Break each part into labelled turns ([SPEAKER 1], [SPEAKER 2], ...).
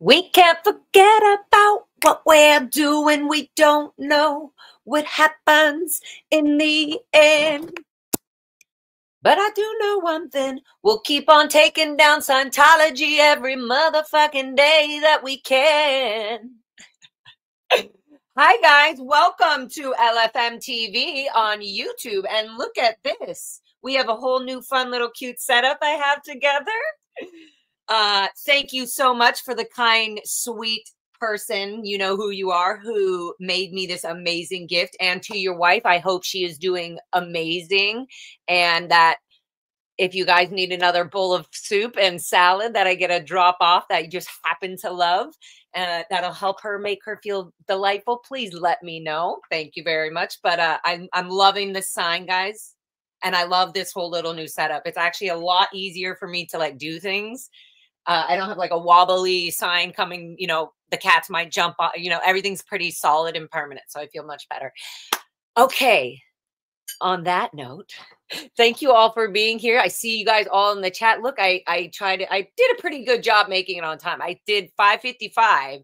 [SPEAKER 1] We can't forget about what we're doing. We don't know what happens in the end. But I do know one thing. We'll keep on taking down Scientology every motherfucking day that we can. Hi, guys. Welcome to LFM TV on YouTube. And look at this. We have a whole new fun little cute setup I have together. Thank you so much for the kind, sweet person, you know who you are, who made me this amazing gift. And to your wife, I hope she is doing amazing. And that if you guys need another bowl of soup and salad that I get a drop off that you just happen to love, that'll help her make her feel delightful, please let me know. Thank you very much. But I'm loving this sign, guys. And I love this whole little new setup. It's actually a lot easier for me to like do things. I don't have like a wobbly sign coming, you know, the cats might jump on, you know, everything's pretty solid and permanent. So I feel much better. Okay. On that note, thank you all for being here. I see you guys all in the chat. Look, I did a pretty good job making it on time. I did 5:55,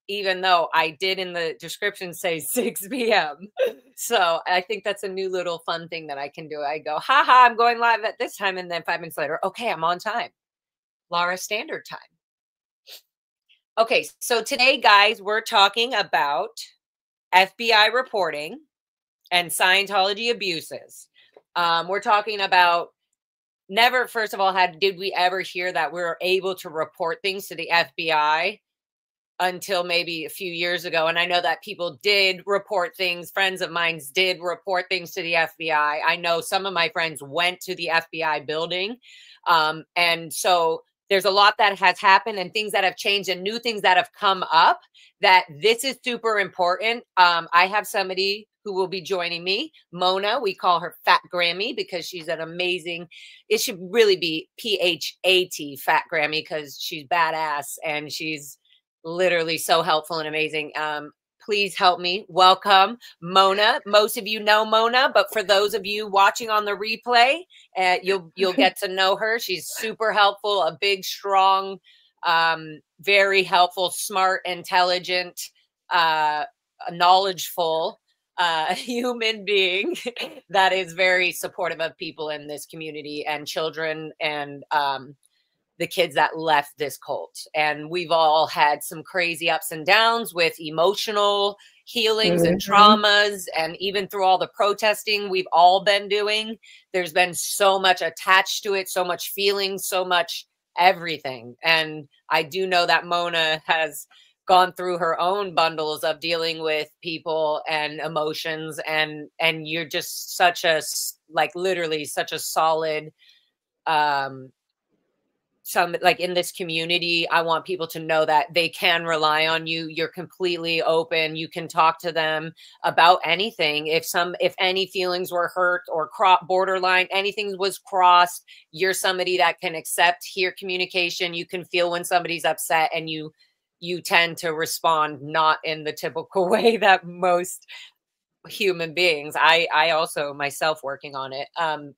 [SPEAKER 1] even though I did in the description say 6 p.m. So I think that's a new little fun thing that I can do. I go, haha, I'm going live at this time. And then 5 minutes later, okay, I'm on time. Laura Standard Time. Okay, so today, guys, we're talking about FBI reporting and Scientology abuses. We're talking about never, first of all, did we ever hear that we were able to report things to the FBI until maybe a few years ago. And I know that people did report things. Friends of mine did report things to the FBI. I know some of my friends went to the FBI building. And so there's a lot that has happened and things that have changed and new things that have come up that this is super important. I have somebody who will be joining me, Mona. We call her Fat Grammy because she's an amazing, it should really be PHAT, Fat Grammy, because she's badass and she's literally so helpful and amazing. Please help me welcome Mona. Most of you know Mona, but for those of you watching on the replay, you'll get to know her. She's super helpful, a big, strong, very helpful, smart, intelligent, knowledgeful human being that is very supportive of people in this community and children and the kids that left this cult. And we've all had some crazy ups and downs with emotional healings and traumas. And even through all the protesting we've all been doing, there's been so much attached to it, so much feeling, so much everything. And I do know that Mona has gone through her own bundles of dealing with people and emotions. And you're just such a, like literally such a solid, like in this community, I want people to know that they can rely on you. You're completely open. You can talk to them about anything. If any feelings were hurt or borderline, anything was crossed, you're somebody that can hear communication. You can feel when somebody's upset and you tend to respond not in the typical way that most human beings, I also myself working on it,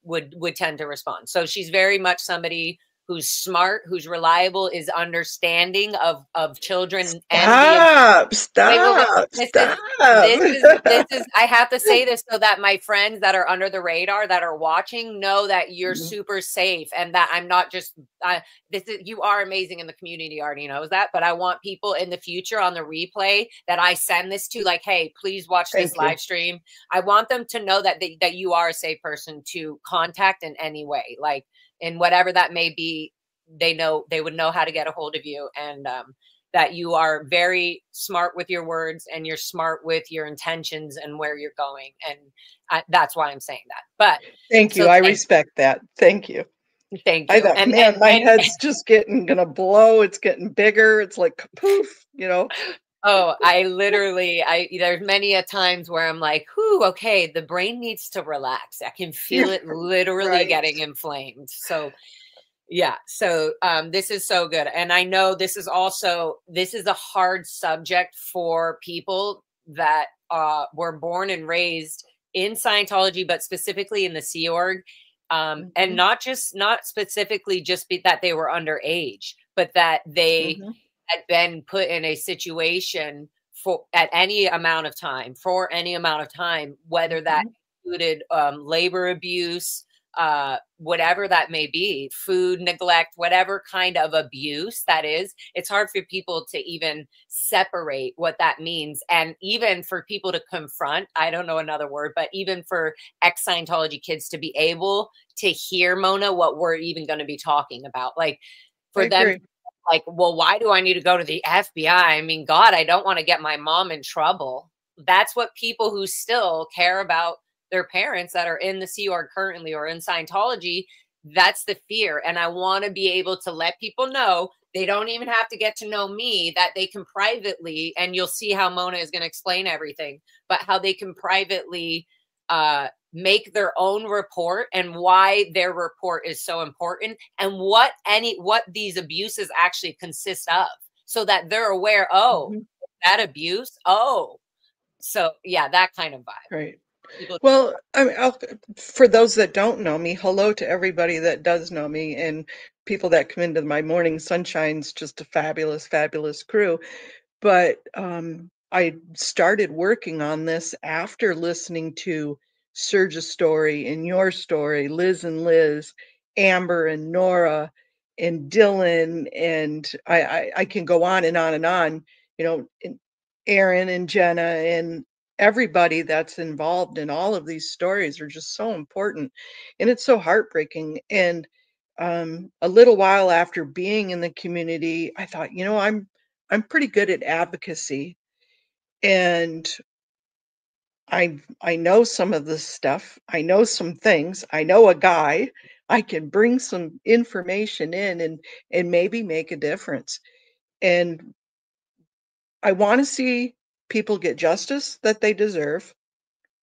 [SPEAKER 1] would tend to respond. So she's very much somebody who's smart, who's reliable, is understanding of children.
[SPEAKER 2] Stop.
[SPEAKER 1] This is, I have to say this so that my friends that are under the radar that are watching know that you're super safe and that I'm not just, you are amazing in the community, already knows that, but I want people in the future on the replay that I send this to, like, hey, please watch this live stream. I want them to know that that you are a safe person to contact in any way, like, and whatever that may be, they would know how to get a hold of you. And that you are very smart with your words and you're smart with your intentions and where you're going. And that's why I'm saying that. But
[SPEAKER 2] Thank you.
[SPEAKER 1] so
[SPEAKER 2] I respect that. Thank you.
[SPEAKER 1] thank
[SPEAKER 2] I
[SPEAKER 1] you.
[SPEAKER 2] thought, man, my head's just gonna blow. It's getting bigger. It's like poof, you know.
[SPEAKER 1] Oh, there's many a times where I'm like, whew, okay, the brain needs to relax. I can feel it literally
[SPEAKER 2] Right.
[SPEAKER 1] getting inflamed. So yeah. So this is so good. And I know this is a hard subject for people that were born and raised in Scientology, but specifically in the Sea Org. And not specifically that they were underage, but that they had been put in a situation for any amount of time, whether that included labor abuse, whatever that may be, food neglect, whatever kind of abuse that is. It's hard for people to even separate what that means. And even for people to confront, I don't know another word, but even for ex-Scientology kids to be able to hear, Mona, what we're even going to be talking about. Like
[SPEAKER 2] I
[SPEAKER 1] for them,
[SPEAKER 2] agree.
[SPEAKER 1] like, well, why do I need to go to the FBI? I mean, God, I don't want to get my mom in trouble. That's what people who still care about their parents that are in the Sea Org currently or in Scientology, that's the fear. And I want to be able to let people know they don't even have to get to know me, that they can privately, and you'll see how Mona is going to explain everything, but how they can privately make their own report and why their report is so important and what these abuses actually consist of, so that they're aware, oh, that abuse, oh. So yeah, that kind of vibe.
[SPEAKER 2] Right.
[SPEAKER 1] People,
[SPEAKER 2] Well, I mean, for those that don't know me, hello to everybody that does know me and people that come into my morning sunshine's just a fabulous, fabulous crew. But I started working on this after listening to Serge's story and your story, Liz and Liz, Amber and Nora and Dylan, and I can go on and on and on, you know, and Aaron and Jenna and everybody that's involved in all of these stories are just so important. And it's so heartbreaking. And a little while after being in the community, I thought, you know, I'm pretty good at advocacy, and I know some of this stuff. I know some things. I know a guy. I can bring some information in and maybe make a difference. And I want to see people get justice that they deserve,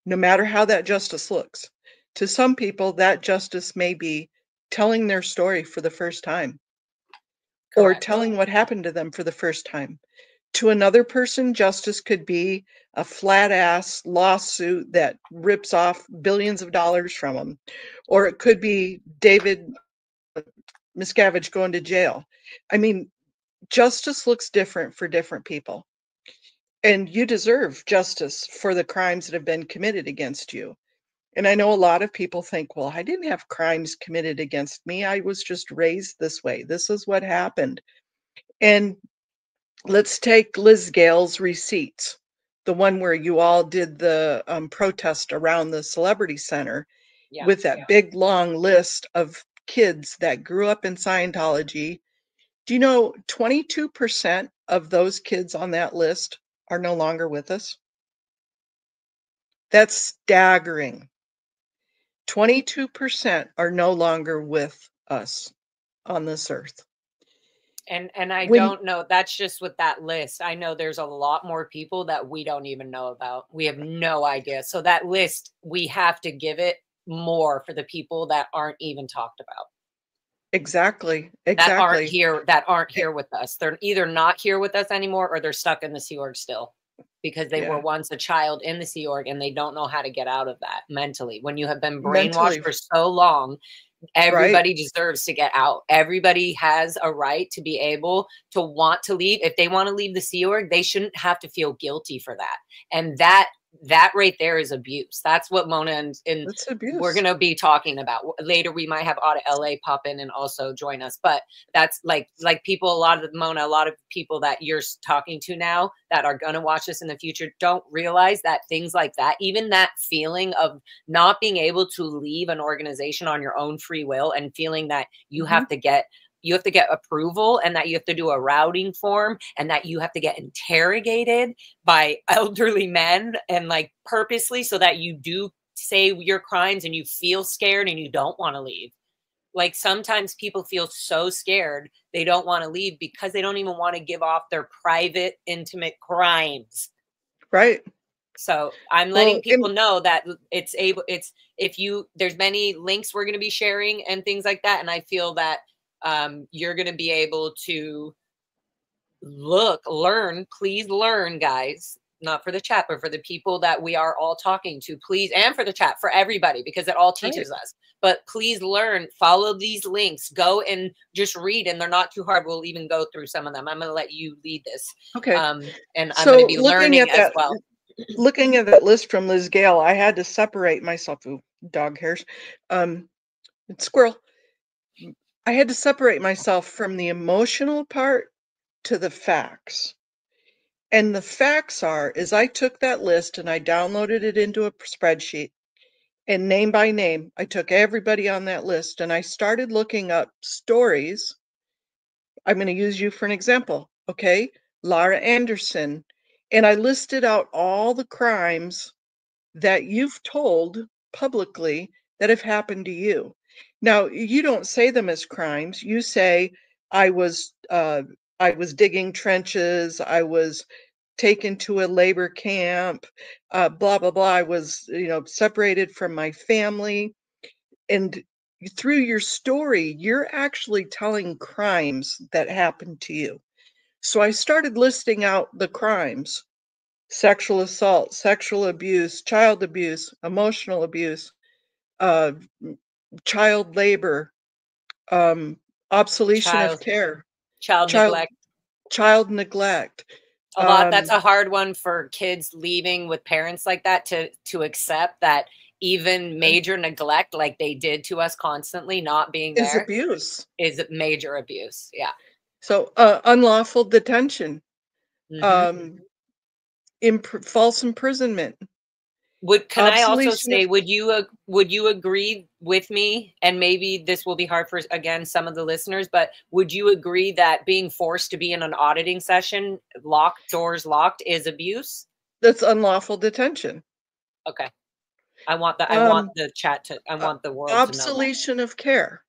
[SPEAKER 2] no matter how that justice looks. To some people, that justice may be telling their story for the first time or
[SPEAKER 1] correct.
[SPEAKER 2] telling what happened to them for the first time. To another person, justice could be a flat ass lawsuit that rips off billions of dollars from them. Or it could be David Miscavige going to jail. I mean, justice looks different for different people. And you deserve justice for the crimes that have been committed against you. And I know a lot of people think, well, I didn't have crimes committed against me. I was just raised this way. This is what happened. And let's take Liz Gale's receipts, the one where you all did the protest around the Celebrity Center
[SPEAKER 1] Yeah.
[SPEAKER 2] with that big long list of kids that grew up in Scientology. Do you know 22% of those kids on that list are no longer with us? That's staggering. 22% are no longer with us on this earth.
[SPEAKER 1] And I
[SPEAKER 2] When
[SPEAKER 1] don't know, that's just with that list. I know there's a lot more people that we don't even know about. We have no idea. So that list, we have to give it more for the people that aren't even talked about.
[SPEAKER 2] exactly,
[SPEAKER 1] That aren't
[SPEAKER 2] exactly.
[SPEAKER 1] here, that aren't here with us. They're either not here with us anymore or they're stuck in the Sea Org still because they were
[SPEAKER 2] Yeah,
[SPEAKER 1] once a child in the Sea Org and they don't know how to get out of that mentally. When you have been brainwashed
[SPEAKER 2] mentally,
[SPEAKER 1] for so long,
[SPEAKER 2] right?
[SPEAKER 1] everybody deserves to get out. Everybody has a right to be able to want to leave. If they want to leave the Sea Org, they shouldn't have to feel guilty for that. And that right there is abuse. That's what Mona and
[SPEAKER 2] That's
[SPEAKER 1] we're
[SPEAKER 2] abuse.
[SPEAKER 1] going to be talking about later. We might have Audit LA pop in and also join us, but that's like people, a lot of Mona, a lot of people that you're talking to now that are going to watch this in the future don't realize that things like that, even that feeling of not being able to leave an organization on your own free will and feeling that you
[SPEAKER 2] Hmm.
[SPEAKER 1] have to get you have to get approval, and that you have to do a routing form, and that you have to get interrogated by elderly men, and like purposely, so that you do say your crimes and you feel scared and you don't want to leave. Like sometimes people feel so scared they don't want to leave because they don't even want to give off their private, intimate crimes.
[SPEAKER 2] Right.
[SPEAKER 1] So I'm letting
[SPEAKER 2] Well,
[SPEAKER 1] people know that it's if you, there's many links we're going to be sharing and things like that. And I feel that you're going to be able to learn, please learn, guys, not for the chat, but for the people that we are all talking to, please, and for the chat, for everybody, because it all teaches us. But please learn, follow these links, go and just read, and they're not too hard. We'll even go through some of them. I'm going to let you lead this.
[SPEAKER 2] Okay.
[SPEAKER 1] And I'm going to
[SPEAKER 2] So
[SPEAKER 1] be learning as well.
[SPEAKER 2] Looking at that list from Liz Gale, I had to separate myself. Ooh, dog hairs. Squirrel. I had to separate myself from the emotional part to the facts. And the facts is I took that list and I downloaded it into a spreadsheet, and name by name, I took everybody on that list and I started looking up stories. I'm going to use you for an example. Okay. Laura Anderson. And I listed out all the crimes that you've told publicly that have happened to you. Now, you don't say them as crimes. You say, I was digging trenches. I was taken to a labor camp, blah, blah, blah. I was, separated from my family. And through your story, you're actually telling crimes that happened to you. So I started listing out the crimes: sexual assault, sexual abuse, child abuse, emotional abuse, uh, child labor, obsolescence of care,
[SPEAKER 1] Child
[SPEAKER 2] child
[SPEAKER 1] neglect.
[SPEAKER 2] child neglect.
[SPEAKER 1] A lot. That's a hard one for kids leaving with parents like that to accept, that even major neglect, like they did to us constantly, not being
[SPEAKER 2] Is
[SPEAKER 1] there,
[SPEAKER 2] abuse.
[SPEAKER 1] is major abuse. Yeah.
[SPEAKER 2] So unlawful detention,
[SPEAKER 1] Mm-hmm.
[SPEAKER 2] false imprisonment,
[SPEAKER 1] Can I also
[SPEAKER 2] obsolescence
[SPEAKER 1] say,
[SPEAKER 2] of.
[SPEAKER 1] would you agree with me? And maybe this will be hard for, again, some of the listeners, but would you agree that being forced to be in an auditing session, doors locked, is abuse?
[SPEAKER 2] That's unlawful detention.
[SPEAKER 1] Okay. I want the chat to, I want the world to know that.
[SPEAKER 2] Obsolescence of care.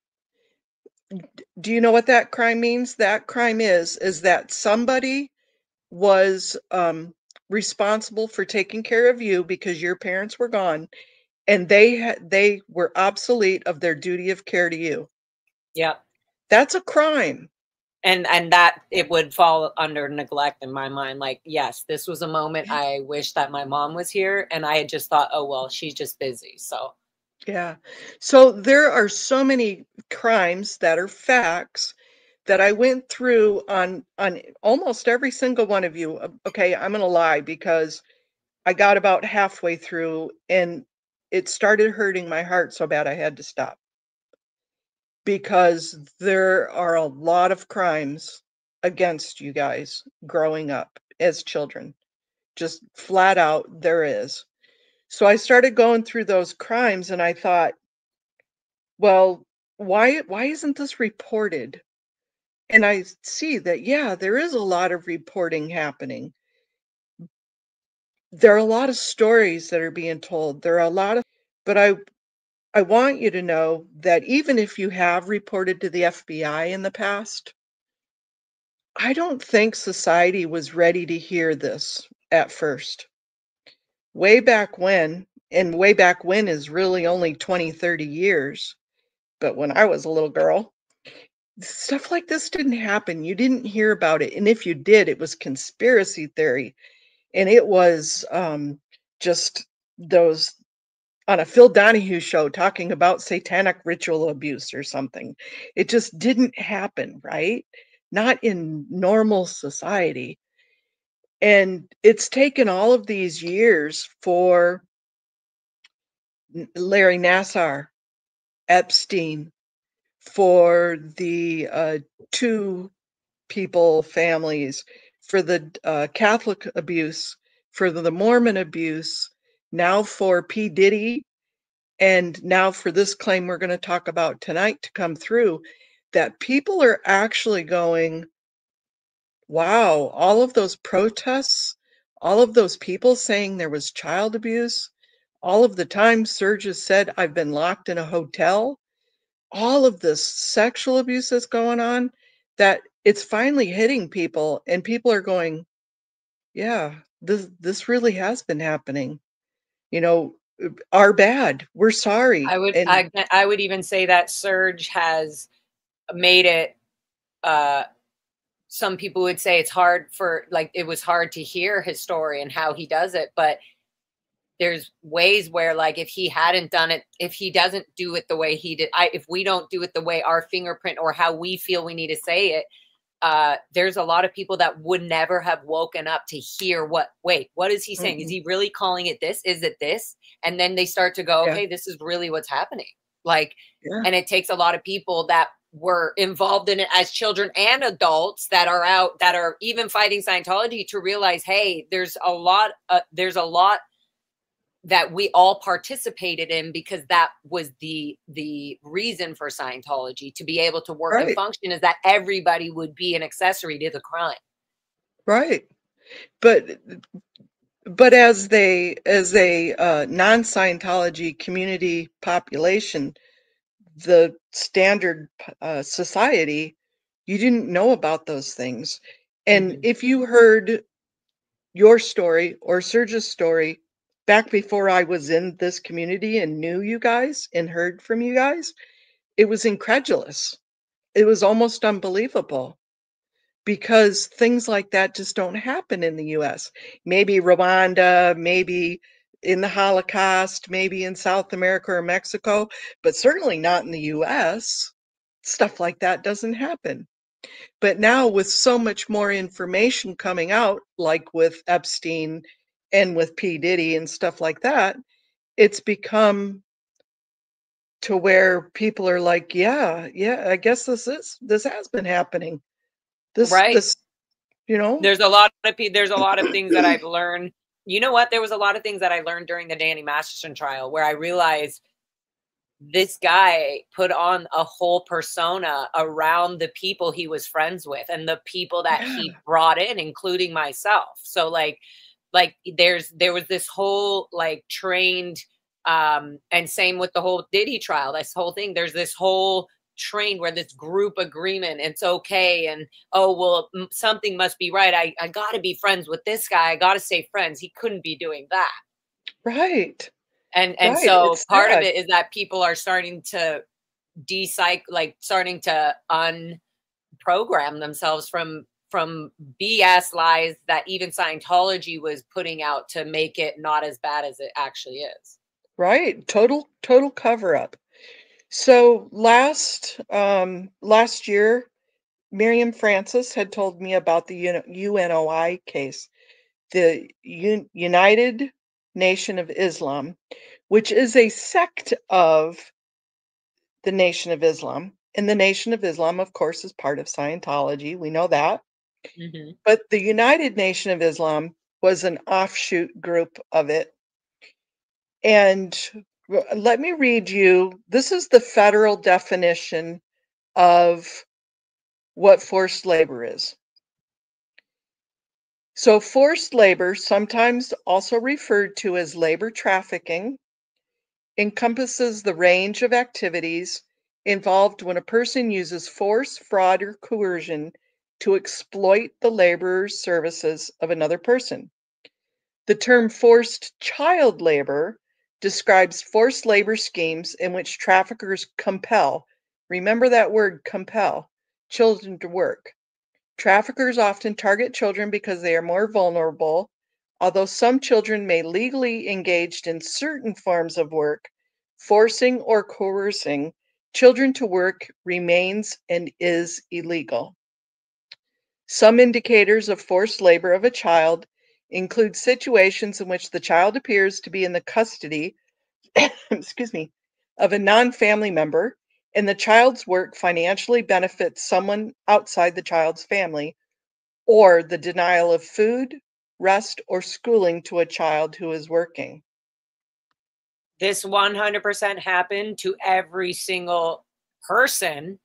[SPEAKER 2] Do you know what that crime means? That crime is that somebody was responsible for taking care of you because your parents were gone, and they were obsolete of their duty of care to you.
[SPEAKER 1] Yeah.
[SPEAKER 2] That's a crime.
[SPEAKER 1] And that it would fall under neglect in my mind. Like, yes, this was a moment I wish that my mom was here, and I had just thought, oh well, she's just busy. So
[SPEAKER 2] Yeah. So there are so many crimes that are facts that I went through on almost every single one of you. Okay, I'm going to lie because I got about halfway through and it started hurting my heart so bad I had to stop. Because there are a lot of crimes against you guys growing up as children. Just flat out, there is. So I started going through those crimes and I thought, well, why isn't this reported? And I see that, yeah, there is a lot of reporting happening. There are a lot of stories that are being told. There are a lot of, but I want you to know that even if you have reported to the FBI in the past, I don't think society was ready to hear this at first. Way back when, and way back when is really only 20, 30 years, but when I was a little girl, stuff like this didn't happen. You didn't hear about it. And if you did, it was conspiracy theory. And it was just those on a Phil Donahue show talking about satanic ritual abuse or something. It just didn't happen, right? Not in normal society. And it's taken all of these years for Larry Nassar, Epstein, for the two people families, for the Catholic abuse, for the Mormon abuse, now for P. Diddy, and now for this claim we're going to talk about tonight to come through, that people are actually going, wow, all of those protests, all of those people saying there was child abuse, all of the times Serge said, I've been locked in a hotel, all of this sexual abuse that's going on, that it's finally hitting people, and people are going, yeah, this really has been happening. You know, our bad. We're sorry. And
[SPEAKER 1] I would even say that Surge has made it some people would say it's hard for, like, it was hard to hear his story and how he does it, but there's ways where, like, if he hadn't done it, if he doesn't do it the way he did, if we don't do it the way our fingerprint or how we feel we need to say it, there's a lot of people that would never have woken up to hear what is he saying? Is
[SPEAKER 2] mm-mm,
[SPEAKER 1] he really calling it this? Is it this? And then they start to go,
[SPEAKER 2] yeah,
[SPEAKER 1] okay, this is really what's happening. Like,
[SPEAKER 2] yeah,
[SPEAKER 1] and it takes a lot of people that were involved in it as children and adults that are out, that are even fighting Scientology, to realize, hey, there's a lot that we all participated in, because that was the reason for Scientology to be able to work and
[SPEAKER 2] right,
[SPEAKER 1] function, is that everybody would be an accessory to the crime.
[SPEAKER 2] right. But as a non-Scientology community population, the standard society, you didn't know about those things. And
[SPEAKER 1] Mm-hmm.
[SPEAKER 2] if you heard your story or Serge's story back before I was in this community and knew you guys and heard from you guys, it was incredulous. It was almost unbelievable because things like that just don't happen in the US. Maybe Rwanda, maybe in the Holocaust, maybe in South America or Mexico, but certainly not in the US. Stuff like that doesn't happen. But now with so much more information coming out, like with Epstein and with P. Diddy and stuff like that, it's become to where people are like, yeah, yeah, I guess this has been happening. This
[SPEAKER 1] Right.
[SPEAKER 2] this, you know?
[SPEAKER 1] There's a lot of things that I've learned. You know what? There was a lot of things that I learned during the Danny Masterson trial where I realized this guy put on a whole persona around the people he was friends with and the people that
[SPEAKER 2] Yeah,
[SPEAKER 1] he brought in, including myself. So there was this whole, like, trained, and same with the whole Diddy trial, this whole thing, there's this whole train where this group agreement, it's okay, and oh well, something must be right, I gotta be friends with this guy, I gotta stay friends, he couldn't be doing that.
[SPEAKER 2] right,
[SPEAKER 1] And
[SPEAKER 2] right,
[SPEAKER 1] so
[SPEAKER 2] it's
[SPEAKER 1] part of
[SPEAKER 2] sad.
[SPEAKER 1] it is that people are starting to starting to unprogram themselves from BS lies that even Scientology was putting out to make it not as bad as it actually is.
[SPEAKER 2] Right, total cover up. So last year, Miriam Francis had told me about the UNOI case, the United Nation of Islam, which is a sect of the Nation of Islam. And the Nation of Islam, of course, is part of Scientology. We know that.
[SPEAKER 1] Hmm.
[SPEAKER 2] But the United Nation of Islam was an offshoot group of it. And let me read you, this is the federal definition of what forced labor is. So, forced labor, sometimes also referred to as labor trafficking, encompasses the range of activities involved when a person uses force, fraud, or coercion to exploit the laborer's services of another person. The term forced child labor describes forced labor schemes in which traffickers compel, remember that word compel, children to work. Traffickers often target children because they are more vulnerable. Although some children may legally engage in certain forms of work, forcing or coercing children to work remains and is illegal. Some indicators of forced labor of a child include situations in which the child appears to be in the custody, excuse me, of a non-family member, and the child's work financially benefits someone outside the child's family, or the denial of food, rest, or schooling to a child who is working.
[SPEAKER 1] This 100% happened to every single person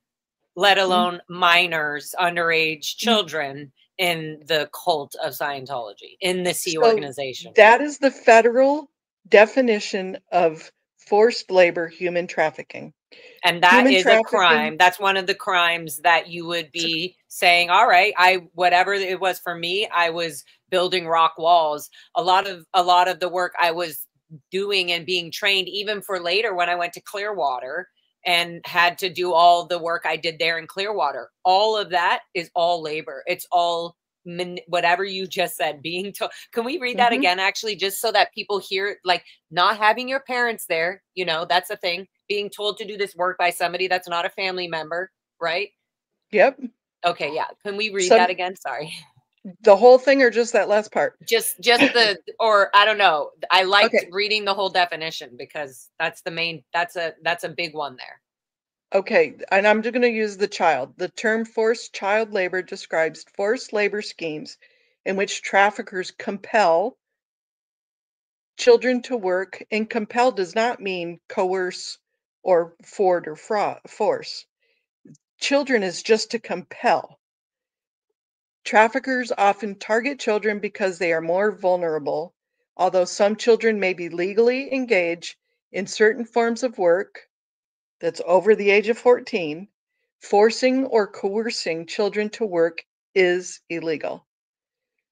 [SPEAKER 1] let alone minors, underage children in the cult of Scientology, in the Sea
[SPEAKER 2] So
[SPEAKER 1] organization.
[SPEAKER 2] that is the federal definition of forced labor, human trafficking.
[SPEAKER 1] And that
[SPEAKER 2] Human
[SPEAKER 1] is a
[SPEAKER 2] trafficking.
[SPEAKER 1] crime. That's one of the crimes that you would be saying, all right, whatever it was for me, I was building rock walls. A lot of the work I was doing and being trained, even for later when I went to Clearwater and had to do all the work I did there in Clearwater. All of that is all labor. It's all whatever you just said, being told. Can we read that again, actually, just so that people hear, like, not having your parents there, you know, that's a thing, being told to do this work by somebody that's not a family member, right?
[SPEAKER 2] Yep.
[SPEAKER 1] Okay, yeah. Can we read that again? Sorry.
[SPEAKER 2] The whole thing or just that last part?
[SPEAKER 1] Just the, or I don't know. I liked
[SPEAKER 2] Okay.
[SPEAKER 1] reading the whole definition because that's the main, that's a big one there.
[SPEAKER 2] Okay, and I'm just going to use the child. The term forced child labor describes forced labor schemes in which traffickers compel children to work, and compel does not mean coerce or force. Children is just to compel. Traffickers often target children because they are more vulnerable, although some children may be legally engaged in certain forms of work that's over the age of 14. Forcing or coercing children to work is illegal.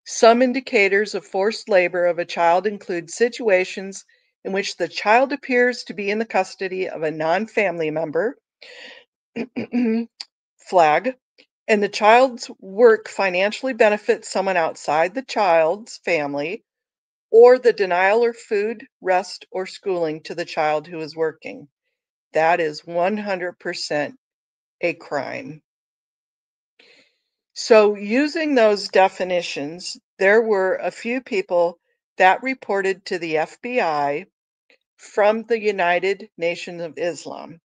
[SPEAKER 2] Some indicators of forced labor of a child include situations in which the child appears to be in the custody of a non-family member, flag, and the child's work financially benefits someone outside the child's family, or the denial of food, rest, or schooling to the child who is working. That is 100% a crime. So using those definitions, there were a few people that reported to the FBI from the United Nations of Islam.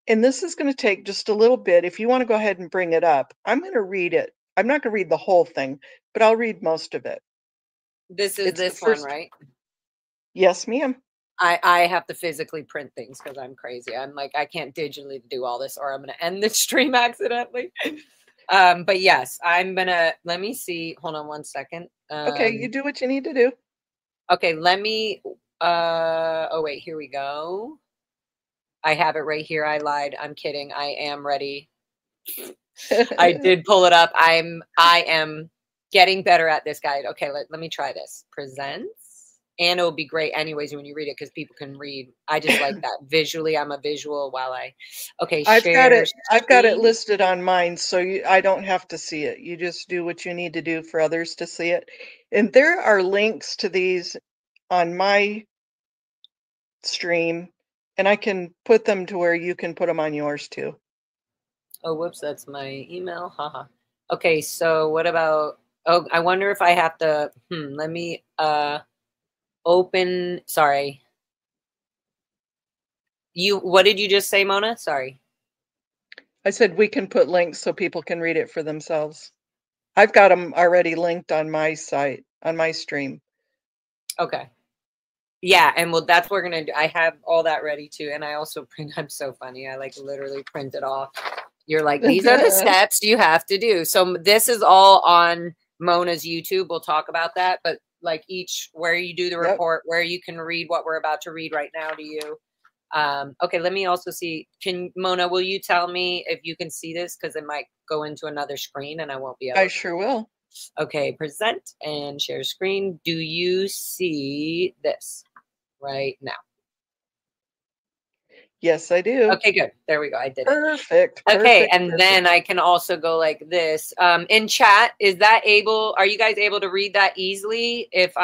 [SPEAKER 2] And this is going to take just a little bit. If you want to go ahead and bring it up, I'm going to read it. I'm not going to read the whole thing, but I'll read most of it.
[SPEAKER 1] This is
[SPEAKER 2] It's the
[SPEAKER 1] this one,
[SPEAKER 2] first.
[SPEAKER 1] right?
[SPEAKER 2] Yes, ma'am.
[SPEAKER 1] I have to physically print things because I'm crazy. I'm like, I can't digitally do all this or I'm going to end the stream accidentally. But yes, I'm going to, let me see. Hold on one second.
[SPEAKER 2] Okay, you do what you need to do.
[SPEAKER 1] Okay, let me, oh wait, here we go. I have it right here. I lied. I'm kidding. I am ready. I did pull it up. I am getting better at this, guide. Okay, let me try this. Presents. And it'll be great anyways when you read it because people can read. I just like that. Visually, I'm a visual while okay, share
[SPEAKER 2] I've got it
[SPEAKER 1] screen.
[SPEAKER 2] listed on mine, so I don't have to see it. You just do what you need to do for others to see it. And there are links to these on my stream, and I can put them to where you can put them on yours too.
[SPEAKER 1] Oh, whoops, that's my email. Haha. Okay, so what about, oh, I wonder if I have to, let me open, sorry. What did you just say, Mona? Sorry.
[SPEAKER 2] I said we can put links so people can read it for themselves. I've got them already linked on my site, on my stream.
[SPEAKER 1] Okay. Yeah, and well, that's what we're gonna do. I have all that ready too, and I also print. I'm so funny. I like literally print it off. You're like, these are the steps you have to do. So this is all on Mona's YouTube. We'll talk about that, but like each where you do the report, where you can read what we're about to read right now to you. Okay, let me also see. Mona, will you tell me if you can see this? Because it might go into another screen and I won't be able to.
[SPEAKER 2] I sure will.
[SPEAKER 1] Okay, present and share screen. Do you see this right now?
[SPEAKER 2] Yes, I do.
[SPEAKER 1] Okay, good. There we go. I did
[SPEAKER 2] Perfect.
[SPEAKER 1] it. Okay,
[SPEAKER 2] Perfect,
[SPEAKER 1] and
[SPEAKER 2] perfect.
[SPEAKER 1] then I can also go like this. In chat, are you guys able to read that easily if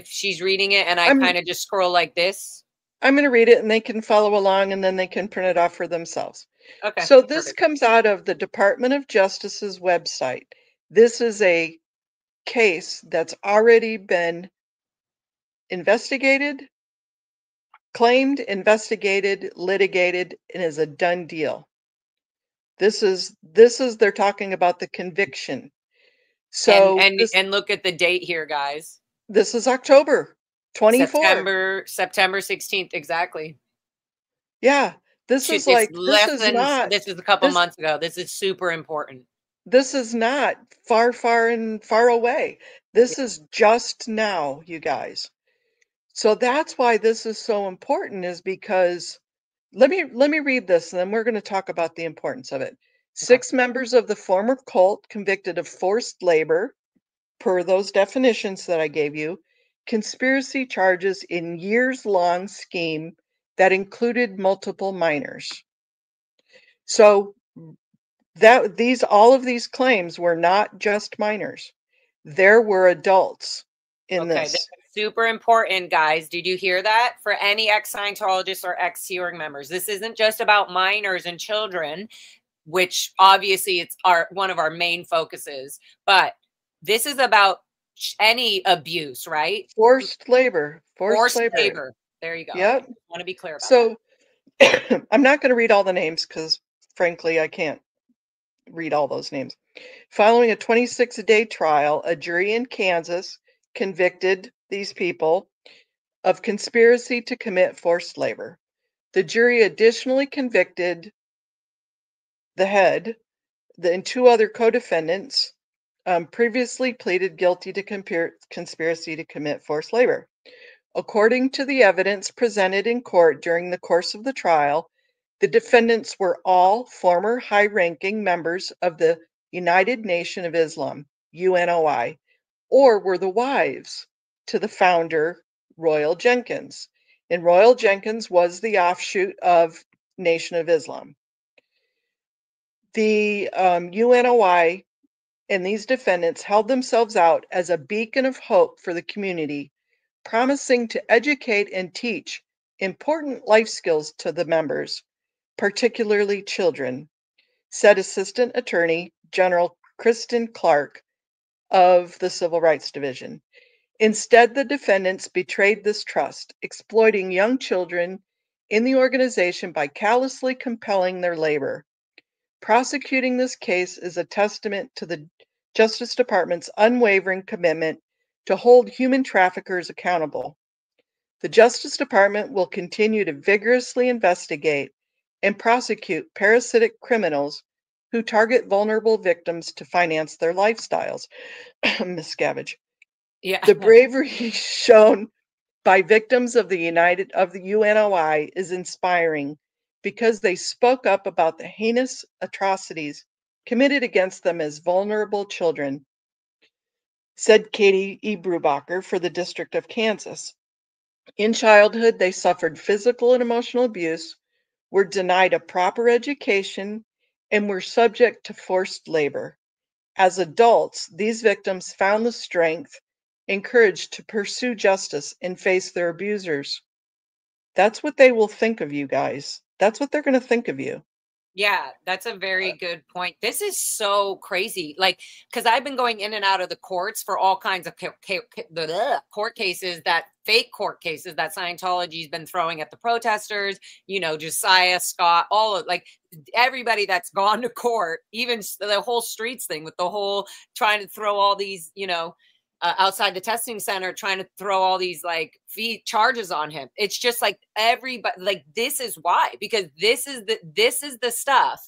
[SPEAKER 1] she's reading it and I kind of just scroll like this?
[SPEAKER 2] I'm going to read it and they can follow along and then they can print it off for themselves.
[SPEAKER 1] Okay.
[SPEAKER 2] So this comes out of the Department of Justice's website. This is a case that's already been investigated, claimed, investigated, litigated, and is a done deal. This is they're talking about the conviction. So
[SPEAKER 1] and look at the date here, guys.
[SPEAKER 2] This is October 24.
[SPEAKER 1] September 16th, exactly.
[SPEAKER 2] Yeah. This is
[SPEAKER 1] It's
[SPEAKER 2] like,
[SPEAKER 1] less than, this is a couple
[SPEAKER 2] this
[SPEAKER 1] months ago. This is super important.
[SPEAKER 2] this is not far away.
[SPEAKER 1] Yeah.
[SPEAKER 2] This is just now, you guys. So that's why this is so important, is because let me read this and then we're going to talk about the importance of it.
[SPEAKER 1] Okay.
[SPEAKER 2] 6 members of the former cult convicted of forced labor, per those definitions that I gave you, conspiracy charges in years-long scheme that included multiple minors. So that all of these claims were not just minors. There were adults in
[SPEAKER 1] Okay,
[SPEAKER 2] this.
[SPEAKER 1] that's super important, guys. Did you hear that? For any ex-Scientologists or ex-Hearing members, this isn't just about minors and children, which obviously it's one of our main focuses, but this is about any abuse, right?
[SPEAKER 2] Forced labor, forced
[SPEAKER 1] Forced
[SPEAKER 2] labor.
[SPEAKER 1] labor. There you go. Okay,
[SPEAKER 2] Yep.
[SPEAKER 1] I want to be clear about that.
[SPEAKER 2] So I'm not going to read all the names because, frankly, I can't read all those names. Following a 26-day trial, a jury in Kansas convicted these people of conspiracy to commit forced labor. The jury additionally convicted the head and 2 other co-defendants, previously pleaded guilty to conspiracy to commit forced labor. According to the evidence presented in court during the course of the trial, the defendants were all former high-ranking members of the United Nation of Islam, UNOI, or were the wives to the founder, Royal Jenkins. And Royal Jenkins was the offshoot of Nation of Islam. The UNOI and these defendants held themselves out as a beacon of hope for the community, promising to educate and teach important life skills to the members, particularly children, said Assistant Attorney General Kristen Clark of the Civil Rights Division. Instead, the defendants betrayed this trust, exploiting young children in the organization by callously compelling their labor. Prosecuting this case is a testament to the Justice Department's unwavering commitment to hold human traffickers accountable. The Justice Department will continue to vigorously investigate and prosecute parasitic criminals who target vulnerable victims to finance their lifestyles. Miss Scavage.
[SPEAKER 1] Yeah.
[SPEAKER 2] The bravery shown by victims of the UNOI is inspiring because they spoke up about the heinous atrocities committed against them as vulnerable children, said Katie E. Brubacher for the District of Kansas. In childhood, they suffered physical and emotional abuse, were denied a proper education, and were subject to forced labor. As adults, these victims found the strength and courage to pursue justice and face their abusers. That's what they will think of you guys. That's what they're going to think of you.
[SPEAKER 1] Yeah, that's a very good point. This is so crazy. Like, because I've been going in and out of the courts for all kinds of court cases, that fake court cases that Scientology's been throwing at the protesters, Josiah Scott, all of like everybody that's gone to court, even the whole streets thing with the whole trying to throw all these, outside the testing center, trying to throw all these like fee charges on him. It's just like everybody, like, this is why, because this is the stuff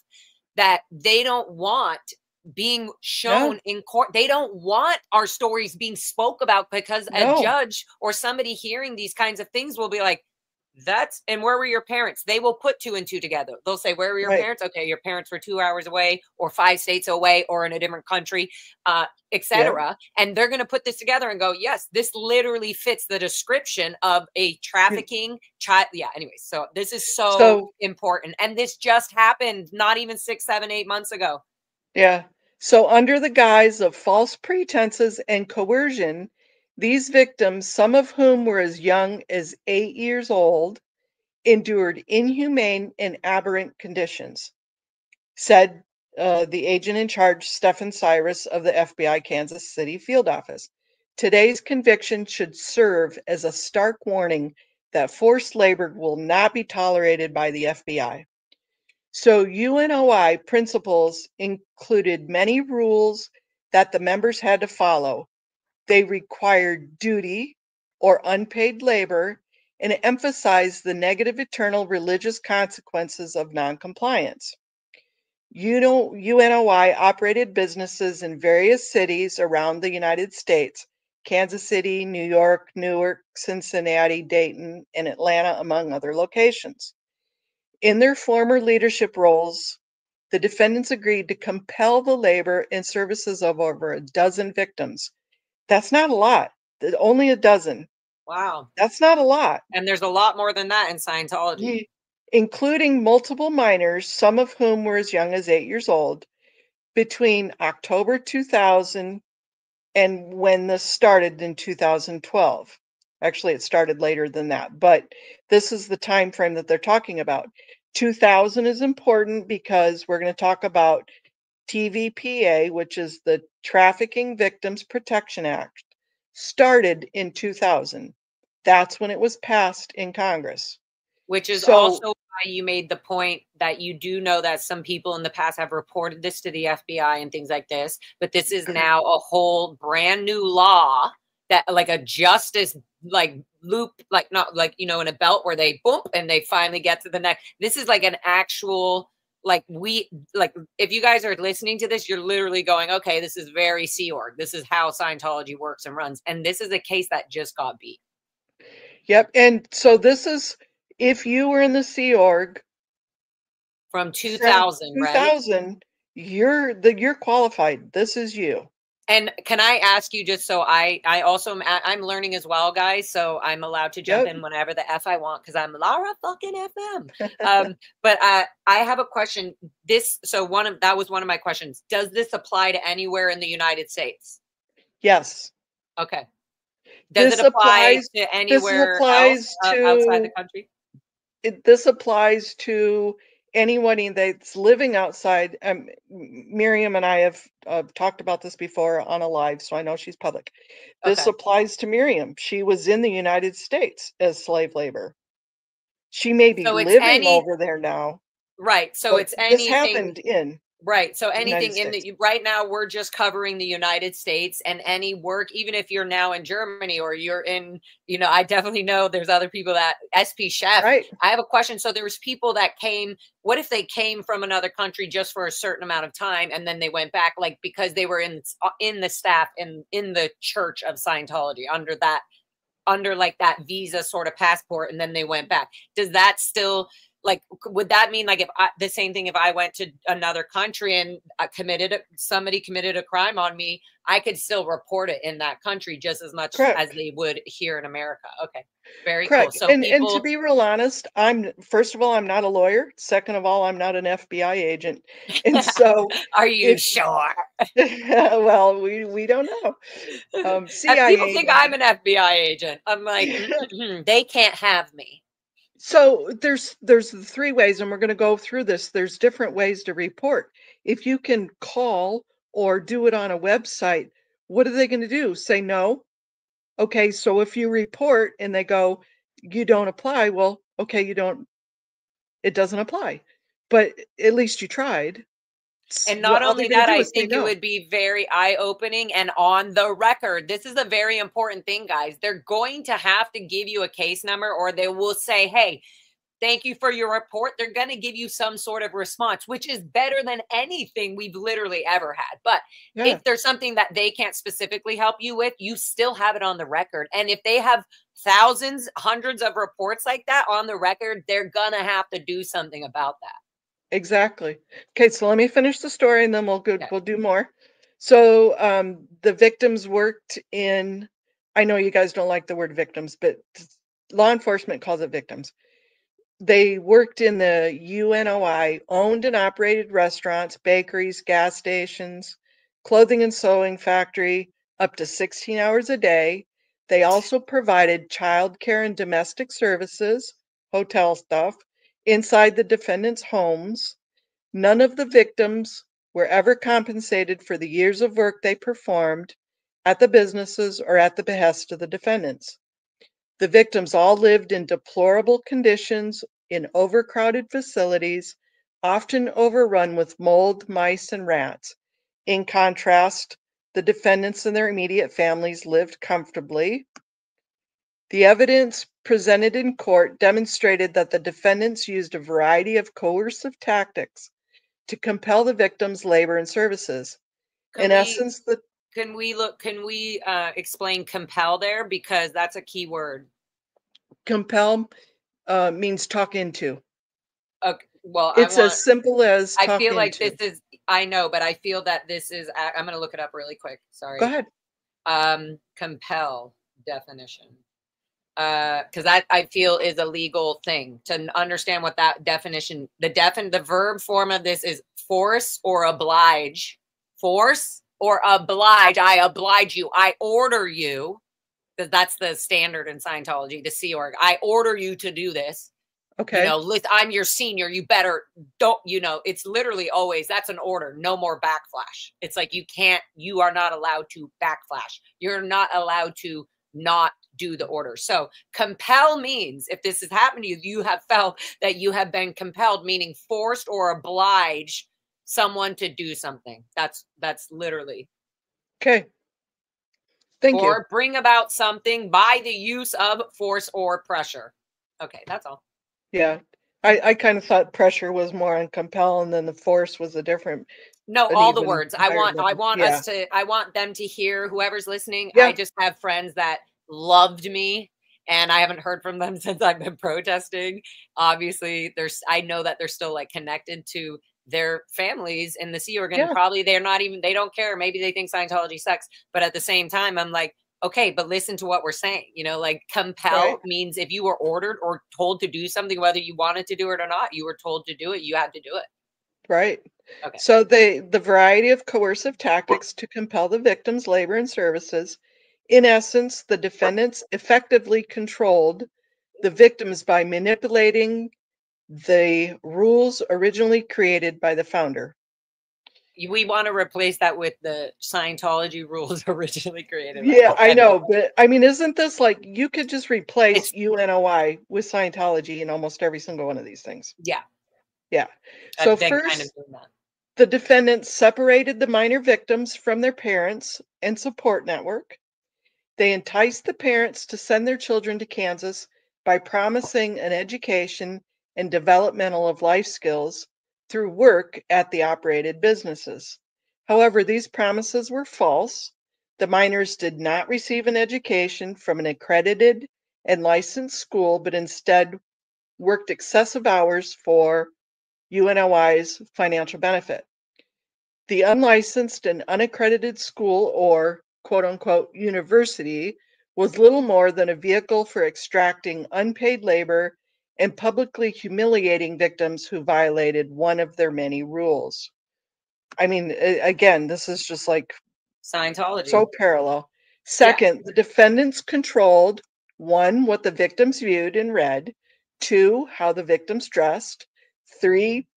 [SPEAKER 1] that they don't want being
[SPEAKER 2] Yeah,
[SPEAKER 1] shown in court. They don't want our stories being spoke about, because a
[SPEAKER 2] no,
[SPEAKER 1] judge or somebody hearing these kinds of things will be like, and where were your parents? They will put 2 and 2 together. They'll say, where were your
[SPEAKER 2] right.
[SPEAKER 1] parents? Okay, your parents were 2 hours away or 5 states away or in a different country,
[SPEAKER 2] Yep.
[SPEAKER 1] etc. And they're going to put this together and go, yes, this literally fits the description of a trafficking child. Yeah, anyways, so this is so
[SPEAKER 2] So,
[SPEAKER 1] important. And this just happened not even 6, 7, 8 months ago.
[SPEAKER 2] yeah. So, under the guise of false pretenses and coercion, these victims, some of whom were as young as 8 years old, endured inhumane and aberrant conditions, said the agent in charge, Stephen Cyrus of the FBI Kansas City field office. Today's conviction should serve as a stark warning that forced labor will not be tolerated by the FBI. So, UNOI principles included many rules that the members had to follow. They required duty or unpaid labor, and it emphasized the negative eternal religious consequences of noncompliance. UNOI operated businesses in various cities around the United States, Kansas City, New York, Newark, Cincinnati, Dayton, and Atlanta, among other locations. In their former leadership roles, the defendants agreed to compel the labor and services of over a dozen victims. That's not a lot. Only a dozen.
[SPEAKER 1] Wow.
[SPEAKER 2] That's not a lot.
[SPEAKER 1] And there's a lot more than that in Scientology.
[SPEAKER 2] Including multiple minors, some of whom were as young as 8 years old, between October 2000 and when this started in 2012. Actually, it started later than that, but this is the time frame that they're talking about. 2000 is important because we're going to talk about TVPA, which is the Trafficking Victims Protection Act, started in 2000. That's when it was passed in Congress.
[SPEAKER 1] Which is
[SPEAKER 2] So,
[SPEAKER 1] also why you made the point that you do know that some people in the past have reported this to the FBI and things like this, but this is now a whole brand new law that like a justice like loop, like not like, you know, in a belt where they boom and they finally get to the next. This is like an actual like if you guys are listening to this, you're literally going, okay, this is very Sea Org. This is how Scientology works and runs. And this is a case that just got beat.
[SPEAKER 2] yep. And so this is, if you were in the Sea Org
[SPEAKER 1] From
[SPEAKER 2] since
[SPEAKER 1] 2000, right?
[SPEAKER 2] 2000, you're qualified. This is you.
[SPEAKER 1] And can I ask you just so I also I'm learning as well, guys. So I'm allowed to jump
[SPEAKER 2] Yep.
[SPEAKER 1] in whenever the F I want because I'm Laura fucking FM. But I have a question. That was one of my questions. Does this apply to anywhere in the United States?
[SPEAKER 2] Yes.
[SPEAKER 1] Okay. Does it
[SPEAKER 2] This
[SPEAKER 1] apply
[SPEAKER 2] applies
[SPEAKER 1] to
[SPEAKER 2] this
[SPEAKER 1] anywhere else
[SPEAKER 2] applies
[SPEAKER 1] outside the
[SPEAKER 2] to
[SPEAKER 1] country?
[SPEAKER 2] this applies to anybody that's living outside. Miriam and I have talked about this before on a live, so I know she's public. This
[SPEAKER 1] Okay.
[SPEAKER 2] applies to Miriam. She was in the United States as slave labor. She may be
[SPEAKER 1] So it's
[SPEAKER 2] living
[SPEAKER 1] any
[SPEAKER 2] over there now,
[SPEAKER 1] right. So
[SPEAKER 2] but
[SPEAKER 1] it's
[SPEAKER 2] this
[SPEAKER 1] anything.
[SPEAKER 2] happened in
[SPEAKER 1] Right. So
[SPEAKER 2] the United
[SPEAKER 1] anything in
[SPEAKER 2] States.
[SPEAKER 1] the right now, we're just covering the United States and any work, even if you're now in Germany or you're in, you know, I definitely know there's other people that SP Chef.
[SPEAKER 2] Right.
[SPEAKER 1] I have a question. So there was people that came. What if they came from another country just for a certain amount of time and then they went back, like because they were in the staff and in the Church of Scientology under like that visa sort of passport and then they went back. Does that still like would that mean like if the same thing if I went to another country and somebody committed a crime on me, I could still report it in that country just as much as
[SPEAKER 2] Correct.
[SPEAKER 1] they would here in America? Okay. Very cool.
[SPEAKER 2] Correct.
[SPEAKER 1] So
[SPEAKER 2] And to
[SPEAKER 1] people
[SPEAKER 2] be real honest, first of all, I'm not a lawyer. Second of all, I'm not an FBI agent. And so
[SPEAKER 1] are you
[SPEAKER 2] if
[SPEAKER 1] sure?
[SPEAKER 2] well, we don't know.
[SPEAKER 1] People
[SPEAKER 2] CIA
[SPEAKER 1] think I'm an FBI agent. I'm like, they can't have me.
[SPEAKER 2] So there's the three ways, and we're going to go through this. There's different ways to report. If you can call or do it on a website, what are they going to do? Say no? Okay, so if you report and they go, you don't apply, well, okay, it doesn't apply. But at least you tried.
[SPEAKER 1] And
[SPEAKER 2] What
[SPEAKER 1] not
[SPEAKER 2] all they're
[SPEAKER 1] only
[SPEAKER 2] going to
[SPEAKER 1] that,
[SPEAKER 2] do
[SPEAKER 1] I
[SPEAKER 2] is say
[SPEAKER 1] think it
[SPEAKER 2] no.
[SPEAKER 1] would be very eye opening and on the record. This is a very important thing, guys. They're going to have to give you a case number or they will say, hey, thank you for your report. They're going to give you some sort of response, which is better than anything we've literally ever had. But
[SPEAKER 2] Yeah,
[SPEAKER 1] if there's something that they can't specifically help you with, you still have it on the record. And if they have thousands, hundreds of reports like that on the record, they're going to have to do something about that.
[SPEAKER 2] exactly. Okay, so let me finish the story and then
[SPEAKER 1] Okay.
[SPEAKER 2] we'll do more. So the victims worked in, I know you guys don't like the word victims, but law enforcement calls it victims. They worked in the UNOI owned and operated restaurants, bakeries, gas stations, clothing and sewing factory, up to 16 hours a day. They also provided childcare and domestic services, hotel stuff, inside the defendants' homes. None of the victims were ever compensated for the years of work they performed at the businesses or at the behest of the defendants. The victims all lived in deplorable conditions in overcrowded facilities, often overrun with mold, mice, and rats. In contrast, the defendants and their immediate families lived comfortably. The evidence presented in court demonstrated that the defendants used a variety of coercive tactics to compel the victim's labor and services.
[SPEAKER 1] Can
[SPEAKER 2] In
[SPEAKER 1] we
[SPEAKER 2] essence, the
[SPEAKER 1] can we explain compel there, because that's a key word.
[SPEAKER 2] compel means talk into.
[SPEAKER 1] Okay, well,
[SPEAKER 2] It's as simple as
[SPEAKER 1] I
[SPEAKER 2] talk
[SPEAKER 1] feel like
[SPEAKER 2] into.
[SPEAKER 1] this is, I know, but I feel that this is, I'm going to look it up really quick.
[SPEAKER 2] Go
[SPEAKER 1] Sorry.
[SPEAKER 2] ahead.
[SPEAKER 1] Compel definition. Because that I feel is a legal thing. To understand what that definition, the verb form of this is force or oblige. Force or oblige. I oblige you. I order you. Because that's the standard in Scientology, the Sea Org. I order you to do this. You
[SPEAKER 2] Okay.
[SPEAKER 1] know, I'm your senior. You better don't, you know, it's literally always, that's an order. No more backflash. It's like, you are not allowed to backflash. You're not allowed to not do the order. So compel means, if this has happened to you, you have felt that you have been compelled, meaning forced or oblige someone to do something. That's literally.
[SPEAKER 2] Okay. Thank you.
[SPEAKER 1] Or bring about something by the use of force or pressure. Okay, that's all.
[SPEAKER 2] Yeah. I kind of thought pressure was more on compel, and then the force was a different,
[SPEAKER 1] No,
[SPEAKER 2] an
[SPEAKER 1] all the
[SPEAKER 2] even
[SPEAKER 1] words.
[SPEAKER 2] higher level. Yeah.
[SPEAKER 1] I want them to hear, whoever's listening. I
[SPEAKER 2] Yeah.
[SPEAKER 1] just have friends that loved me, and I haven't heard from them since I've been protesting. Obviously, I know that they're still like connected to their families in the Sea Organ.
[SPEAKER 2] Yeah.
[SPEAKER 1] Probably they don't care. Maybe they think Scientology sucks. But at the same time, I'm like, okay, but listen to what we're saying. You know, like
[SPEAKER 2] Right.
[SPEAKER 1] compel means if you were ordered or told to do something, whether you wanted to do it or not, you were told to do it, you had to do it.
[SPEAKER 2] Right.
[SPEAKER 1] Okay.
[SPEAKER 2] So the variety of coercive tactics to compel the victim's labor and services, in essence, the defendants effectively controlled the victims by manipulating the rules originally created by the founder.
[SPEAKER 1] We want to replace that with the Scientology rules originally created by
[SPEAKER 2] Yeah,
[SPEAKER 1] the
[SPEAKER 2] I
[SPEAKER 1] founder.
[SPEAKER 2] know, but I mean, isn't this like you could just replace
[SPEAKER 1] It's
[SPEAKER 2] UNOI with Scientology in almost every single one of these things?
[SPEAKER 1] yeah,
[SPEAKER 2] Yeah. So
[SPEAKER 1] I've been kind of
[SPEAKER 2] first,
[SPEAKER 1] doing that.
[SPEAKER 2] the defendants separated the minor victims from their parents and support network. They enticed the parents to send their children to Kansas by promising an education and developmental of life skills through work at the operated businesses. However, these promises were false. The minors did not receive an education from an accredited and licensed school, but instead worked excessive hours for UNOI's financial benefit. The unlicensed and unaccredited school, or quote unquote university, was little more than a vehicle for extracting unpaid labor and publicly humiliating victims who violated one of their many rules. I mean, again, this is just like
[SPEAKER 1] Scientology.
[SPEAKER 2] so parallel.
[SPEAKER 1] Yeah.
[SPEAKER 2] Second, the defendants controlled one, what the victims viewed and read, two, how the victims dressed, three,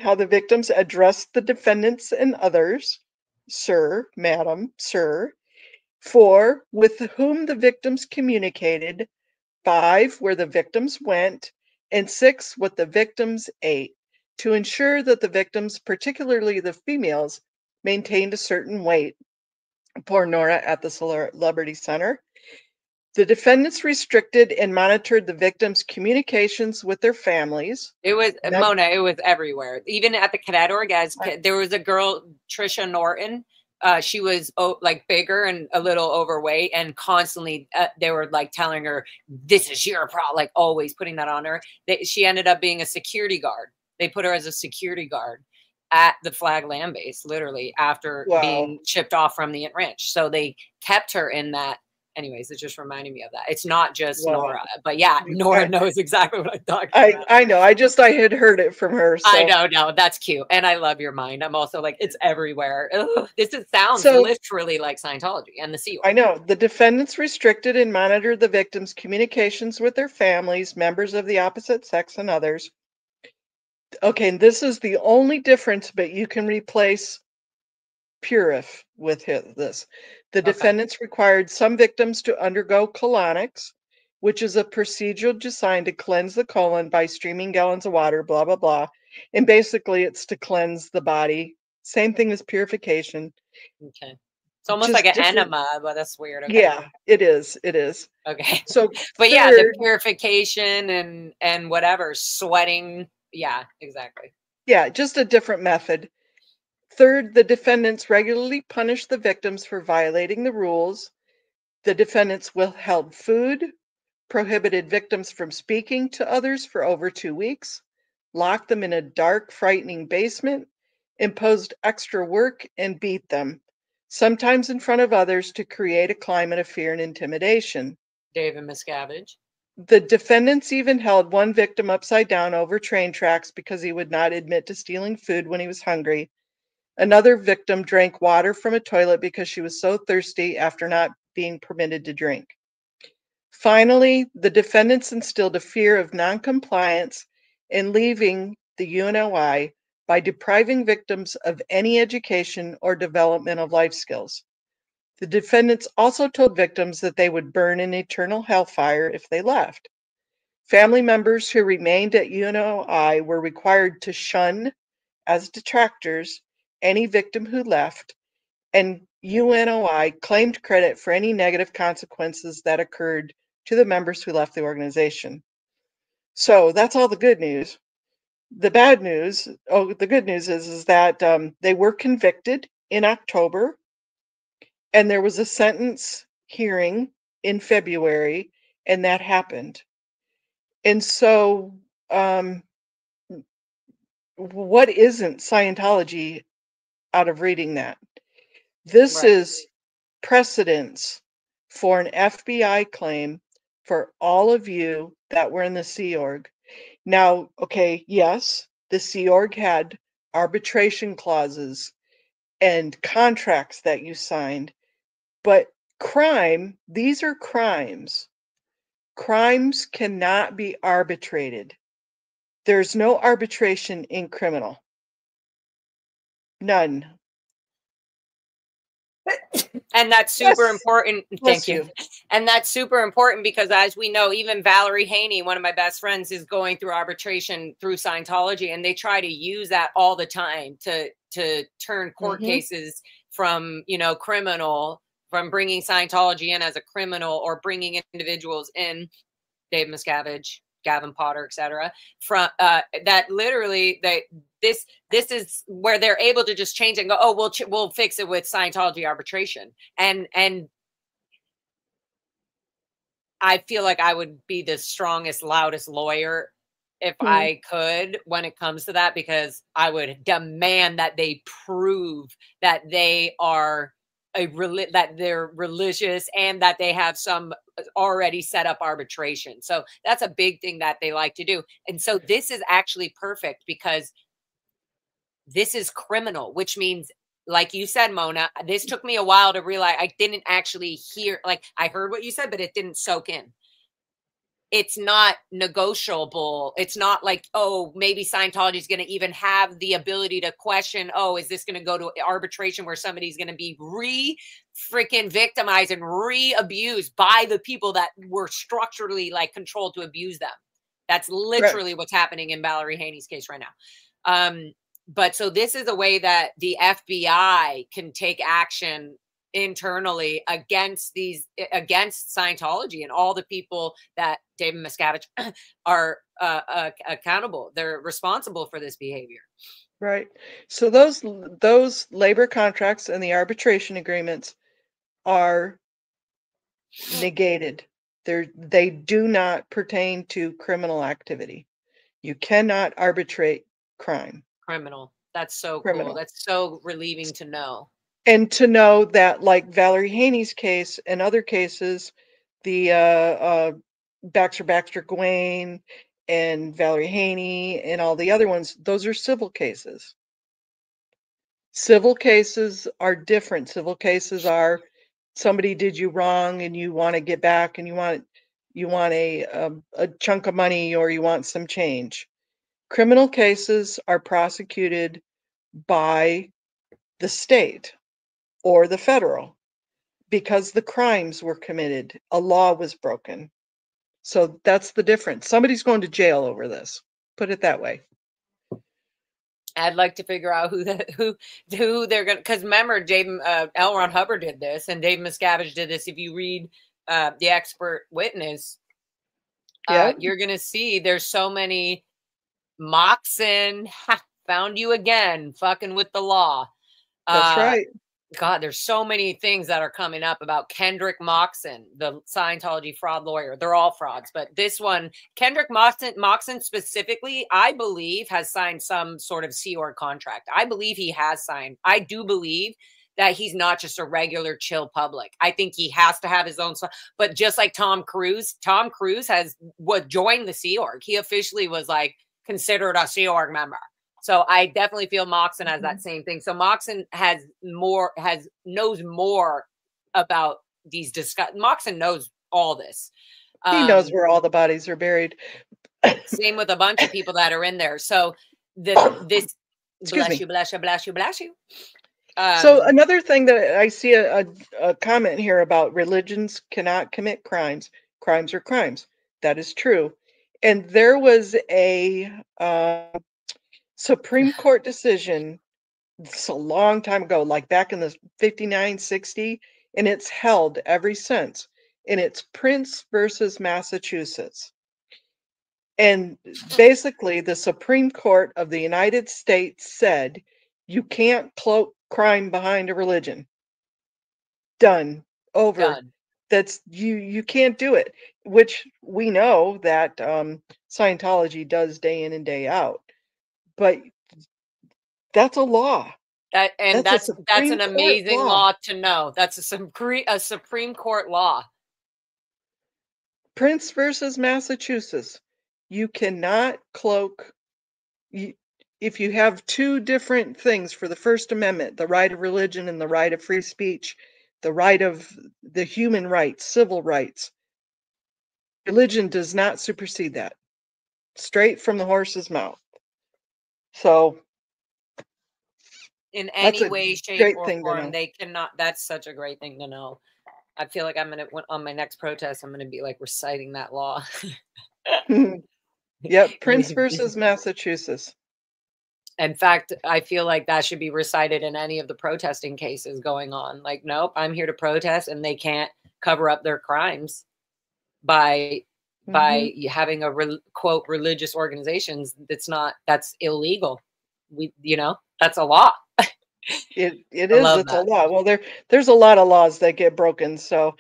[SPEAKER 2] how the victims addressed the defendants and others, sir, madam, sir. Four, with whom the victims communicated. Five, where the victims went. And six, what the victims ate, to ensure that the victims, particularly the females, maintained a certain weight. Poor Nora at the Celebrity Center. The defendants restricted and monitored the victims' communications with their families.
[SPEAKER 1] It was
[SPEAKER 2] Mem-
[SPEAKER 1] Mona. It was everywhere. Even at the Cadet Org, there was a girl, Trisha Norton. She was like bigger and a little overweight, and constantly they were like telling her, "This is your problem." Like always putting that on her. She ended up being a security guard. They put her as a security guard at the Flag Land Base, literally after
[SPEAKER 2] wow.
[SPEAKER 1] being shipped off from the Ranch. So they kept her in that. Anyways, it just reminded me of that. It's not just
[SPEAKER 2] Wow.
[SPEAKER 1] Nora, but yeah, Nora knows exactly what I'm talking about.
[SPEAKER 2] I know. I had heard it from her.
[SPEAKER 1] I
[SPEAKER 2] So
[SPEAKER 1] know, no, that's cute. And I love your mind. I'm also like, it's everywhere. Ugh, sounds
[SPEAKER 2] so
[SPEAKER 1] literally like Scientology and the Sea Org.
[SPEAKER 2] I know the defendants restricted and monitored the victims' communications with their families, members of the opposite sex, and others. Okay, and this is the only difference, but you can replace Purif with this. The
[SPEAKER 1] Okay.
[SPEAKER 2] defendants required some victims to undergo colonics, which is a procedure designed to cleanse the colon by streaming gallons of water, blah, blah, blah. And basically, it's to cleanse the body. Same thing as purification.
[SPEAKER 1] Okay. almost like an enema, but that's weird. Okay.
[SPEAKER 2] Yeah, it is. It is.
[SPEAKER 1] Okay.
[SPEAKER 2] So
[SPEAKER 1] but yeah, the
[SPEAKER 2] third,
[SPEAKER 1] purification and whatever, sweating. Yeah, exactly.
[SPEAKER 2] yeah, just a different method. Third, the defendants regularly punish the victims for violating the rules. The defendants withheld food, prohibited victims from speaking to others for over 2 weeks, locked them in a dark, frightening basement, imposed extra work, and beat them, sometimes in front of others to create a climate of fear and intimidation.
[SPEAKER 1] David Miscavige.
[SPEAKER 2] The defendants even held one victim upside down over train tracks because he would not admit to stealing food when he was hungry. Another victim drank water from a toilet because she was so thirsty after not being permitted to drink. Finally, the defendants instilled a fear of noncompliance in leaving the UNOI by depriving victims of any education or development of life skills. The defendants also told victims that they would burn in eternal hellfire if they left. Family members who remained at UNOI were required to shun as detractors any victim who left, and UNOI claimed credit for any negative consequences that occurred to the members who left the organization. So that's all the good news. The bad news, the good news is that they were convicted in October, and there was a sentence hearing in February, and that happened. And so, what isn't Scientology out of reading that? This
[SPEAKER 1] Right.
[SPEAKER 2] is precedence for an FBI claim for all of you that were in the Sea Org. Now, okay, yes, the Sea Org had arbitration clauses and contracts that you signed, but these are crimes. Crimes cannot be arbitrated. There's no arbitration in criminal. None.
[SPEAKER 1] And that's super
[SPEAKER 2] Yes.
[SPEAKER 1] important.
[SPEAKER 2] Bless
[SPEAKER 1] Thank you.
[SPEAKER 2] you.
[SPEAKER 1] And that's super important because, as we know, even Valerie Haney, one of my best friends, is going through arbitration through Scientology, and they try to use that all the time to turn court cases from, criminal, from bringing Scientology in as a criminal or bringing individuals in, Dave Miscavige, Gavin Potter, etc. From that literally this is where they're able to just change and go, oh, we'll fix it with Scientology arbitration, and I feel like I would be the strongest, loudest lawyer if I could when it comes to that, because I would demand that they prove that they are that they're religious and that they have some already set up arbitration. So that's a big thing that they like to do. And so this is actually perfect because this is criminal, which means, like you said, Mona, this took me a while to realize. I didn't actually hear, like, I heard what you said, but it didn't soak in. It's not negotiable. It's not like, oh, maybe Scientology is going to even have the ability to question, oh, is this going to go to arbitration where somebody's going to be freaking victimized and abused by the people that were structurally like controlled to abuse them. That's literally what's happening in Valerie Haney's case right now. But so this is a way that the FBI can take action internally against Scientology and all the people that David Miscavige are accountable. They're responsible for this behavior.
[SPEAKER 2] Right. So those labor contracts and the arbitration agreements are negated. They do not pertain to criminal activity. You cannot arbitrate crime.
[SPEAKER 1] Criminal. That's so cool.
[SPEAKER 2] Criminal.
[SPEAKER 1] That's so relieving to know.
[SPEAKER 2] And to know that, like Valerie Haney's case and other cases, the Baxter Gawain and Valerie Haney and all the other ones, those are civil cases. Civil cases are different. Civil cases are somebody did you wrong and you want to get back and you want a chunk of money or you want some change. Criminal cases are prosecuted by the state or the federal because the crimes were committed, a law was broken. So that's the difference. Somebody's going to jail over this. Put it that way.
[SPEAKER 1] I'd like to figure out who they're gonna, because remember, L. Ron Hubbard did this, and Dave Miscavige did this. If you read the expert witness,
[SPEAKER 2] Yeah,
[SPEAKER 1] you're gonna see there's so many Moxon found you again, fucking with the law.
[SPEAKER 2] that's right.
[SPEAKER 1] God, there's so many things that are coming up about Kendrick Moxon, the Scientology fraud lawyer. They're all frauds, but this one, Kendrick Moxon specifically, I believe has signed some sort of Sea Org contract. I believe he has signed. I do believe that he's not just a regular chill public. I think he has to have his own. But just like Tom Cruise joined the Sea Org. He officially was like considered a Sea Org member. So I definitely feel Moxon has that same thing. So Moxon knows more about these Moxon knows all this.
[SPEAKER 2] He knows where all the bodies are buried.
[SPEAKER 1] Same with a bunch of people that are in there. So this bless you.
[SPEAKER 2] So another thing that I see a comment here about religions cannot commit crimes. Crimes are crimes. That is true. And there was a Supreme Court decision, it's a long time ago, like back in the 59, 60, and it's held ever since. And it's Prince versus Massachusetts. And basically, the Supreme Court of the United States said you can't cloak crime behind a religion. Done. Over.
[SPEAKER 1] Done.
[SPEAKER 2] That's you can't do it, which we know that Scientology does day in and day out. But that's a law.
[SPEAKER 1] That's an amazing
[SPEAKER 2] law.
[SPEAKER 1] law to know. That's a Supreme Court law.
[SPEAKER 2] Prince versus Massachusetts. You cannot cloak. If you have two different things for the First Amendment, the right of religion and the right of free speech, the right of the human rights, civil rights, religion does not supersede that. Straight from the horse's mouth. So
[SPEAKER 1] in
[SPEAKER 2] that's
[SPEAKER 1] any
[SPEAKER 2] a
[SPEAKER 1] way, shape,
[SPEAKER 2] great
[SPEAKER 1] or
[SPEAKER 2] thing to
[SPEAKER 1] form,
[SPEAKER 2] know.
[SPEAKER 1] they cannot. That's such a great thing to know. I feel like I'm gonna on my next protest. I'm gonna be like reciting that law.
[SPEAKER 2] Yep, Prince versus Massachusetts.
[SPEAKER 1] In fact, I feel like that should be recited in any of the protesting cases going on. Like, nope, I'm here to protest, and they can't cover up their crimes by having a quote religious organizations. That's illegal. That's a law.
[SPEAKER 2] It is. It's a law. Well, there's a lot of laws that get broken. So,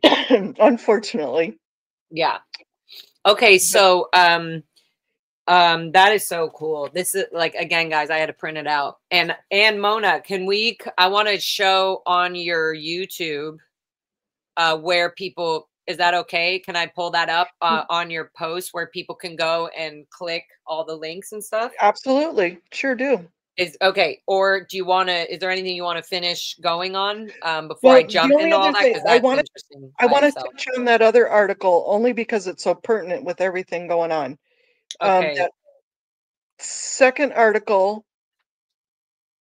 [SPEAKER 2] unfortunately.
[SPEAKER 1] Yeah. Okay. So, that is so cool. This is like, again, guys, I had to print it out. And Mona, I want to show on your YouTube where people, is that okay? Can I pull that up on your post where people can go and click all the links and stuff?
[SPEAKER 2] Absolutely. Sure do.
[SPEAKER 1] Okay. Or is there anything you want to finish going on before I jump into all that? Because that's interesting.
[SPEAKER 2] I want to touch on that other article only because it's so pertinent with everything going on.
[SPEAKER 1] Okay.
[SPEAKER 2] That second article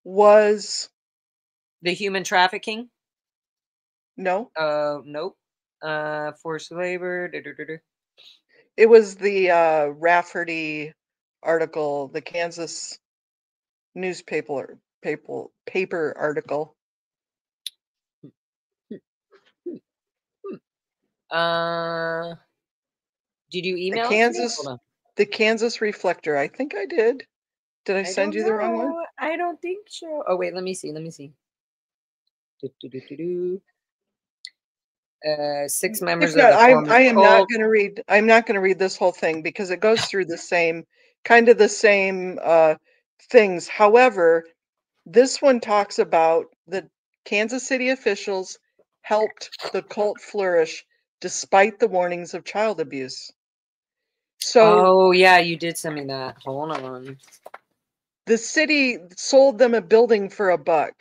[SPEAKER 2] was
[SPEAKER 1] the human trafficking.
[SPEAKER 2] No.
[SPEAKER 1] Nope. Forced labor.
[SPEAKER 2] It was the Rafferty article, the Kansas newspaper paper article.
[SPEAKER 1] Did you email
[SPEAKER 2] the Kansas Reflector? I think I did. Did I send you the wrong one?
[SPEAKER 1] I don't think so. Oh wait, let me see. 6 members of the
[SPEAKER 2] I am not going to read. I'm not going to read this whole thing because it goes through the same things. However, this one talks about the Kansas City officials helped the cult flourish despite the warnings of child abuse.
[SPEAKER 1] So, yeah, you did send me that. Hold on.
[SPEAKER 2] The city sold them a building for $1.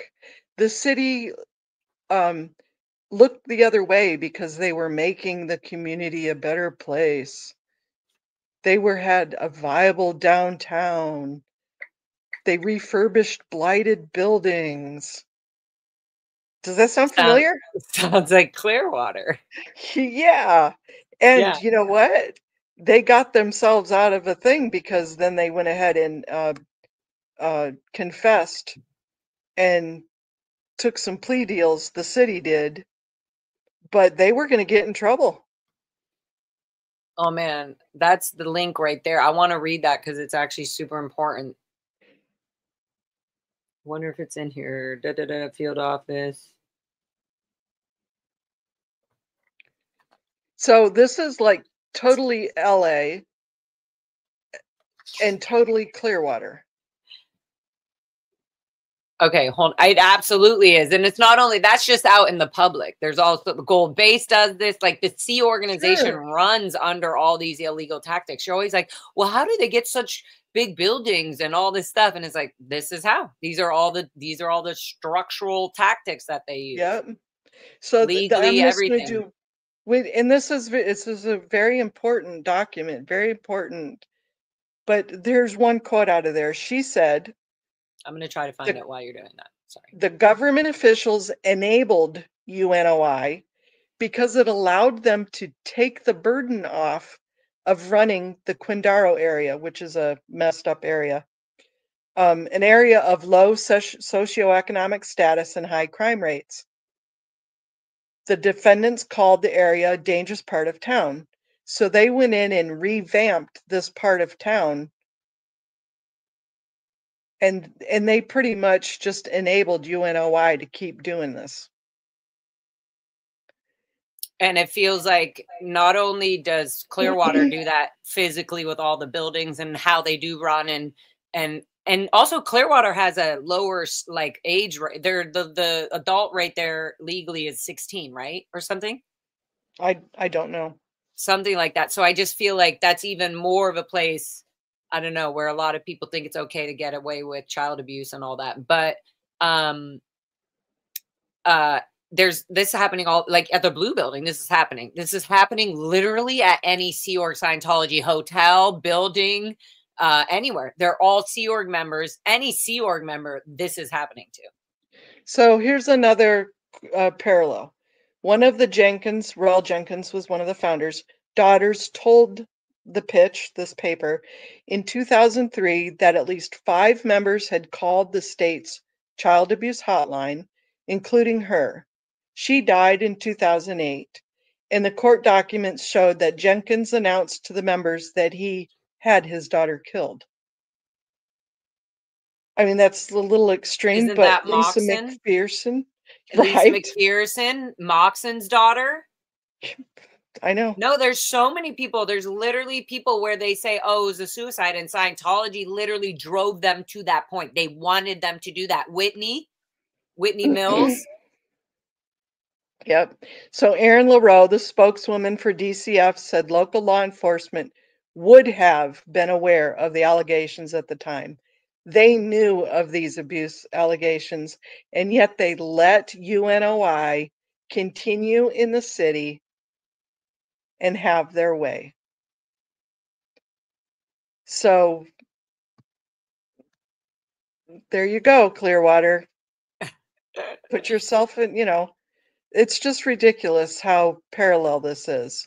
[SPEAKER 2] The city looked the other way because they were making the community a better place. They had a viable downtown. They refurbished blighted buildings. Does that sound familiar?
[SPEAKER 1] Sounds like Clearwater.
[SPEAKER 2] Yeah. And you know what? They got themselves out of a thing because then they went ahead and confessed and took some plea deals, the city did, but they were going to get in trouble.
[SPEAKER 1] Oh man, that's the link right there. I want to read that because it's actually super important. Wonder if it's in here. Da, da, da, field office.
[SPEAKER 2] So this is like totally LA and totally Clearwater.
[SPEAKER 1] Okay, hold. It absolutely is, and it's not only that's just out in the public. There's also the Gold Base does this. Like the Sea organization
[SPEAKER 2] Sure.
[SPEAKER 1] runs under all these illegal tactics. You're always like, well, how do they get such big buildings and all this stuff? And it's like, this is how. These are all the structural tactics that they use.
[SPEAKER 2] Yep. So I'm
[SPEAKER 1] Legally,
[SPEAKER 2] just going to
[SPEAKER 1] everything.
[SPEAKER 2] do. And this is a very important document, very important. But there's one quote out of there. She said,
[SPEAKER 1] I'm going to try to find it while you're doing that. Sorry.
[SPEAKER 2] the government officials enabled UNOI because it allowed them to take the burden off of running the Quindaro area, which is a messed up area, an area of low socioeconomic status and high crime rates. The defendants called the area a dangerous part of town. So they went in and revamped this part of town, and they pretty much just enabled UNOI to keep doing this.
[SPEAKER 1] And it feels like not only does Clearwater do that physically with all the buildings and how they do run, and also Clearwater has a lower like age rate. The adult rate there legally is 16, right? Or something.
[SPEAKER 2] I don't know.
[SPEAKER 1] Something like that. So I just feel like that's even more of a place, I don't know, where a lot of people think it's okay to get away with child abuse and all that. But there's this happening all like at the Blue Building. This is happening literally at any Sea Org Scientology hotel, building, anywhere. They're all Sea Org members. Any Sea Org member, this is happening to.
[SPEAKER 2] So here's another parallel. One of the Jenkins, Royal Jenkins was one of the founders, daughters told the Pitch, this paper, in 2003 that at least 5 members had called the state's child abuse hotline, including her. She died in 2008, and the court documents showed that Jenkins announced to the members that he had his daughter killed. I mean, that's a little extreme,
[SPEAKER 1] Isn't
[SPEAKER 2] but
[SPEAKER 1] that
[SPEAKER 2] Lisa
[SPEAKER 1] Moxon?
[SPEAKER 2] McPherson,
[SPEAKER 1] Lisa
[SPEAKER 2] right?
[SPEAKER 1] McPherson, Moxon's daughter.
[SPEAKER 2] I know.
[SPEAKER 1] No, there's so many people. There's literally people where they say, oh, it was a suicide, and Scientology literally drove them to that point. They wanted them to do that. Whitney Mills.
[SPEAKER 2] Yep. So Erin LaRoe, the spokeswoman for DCF, said local law enforcement would have been aware of the allegations at the time. They knew of these abuse allegations, and yet they let UNOI continue in the city and have their way. So there you go, Clearwater. Put yourself in, it's just ridiculous how parallel this is.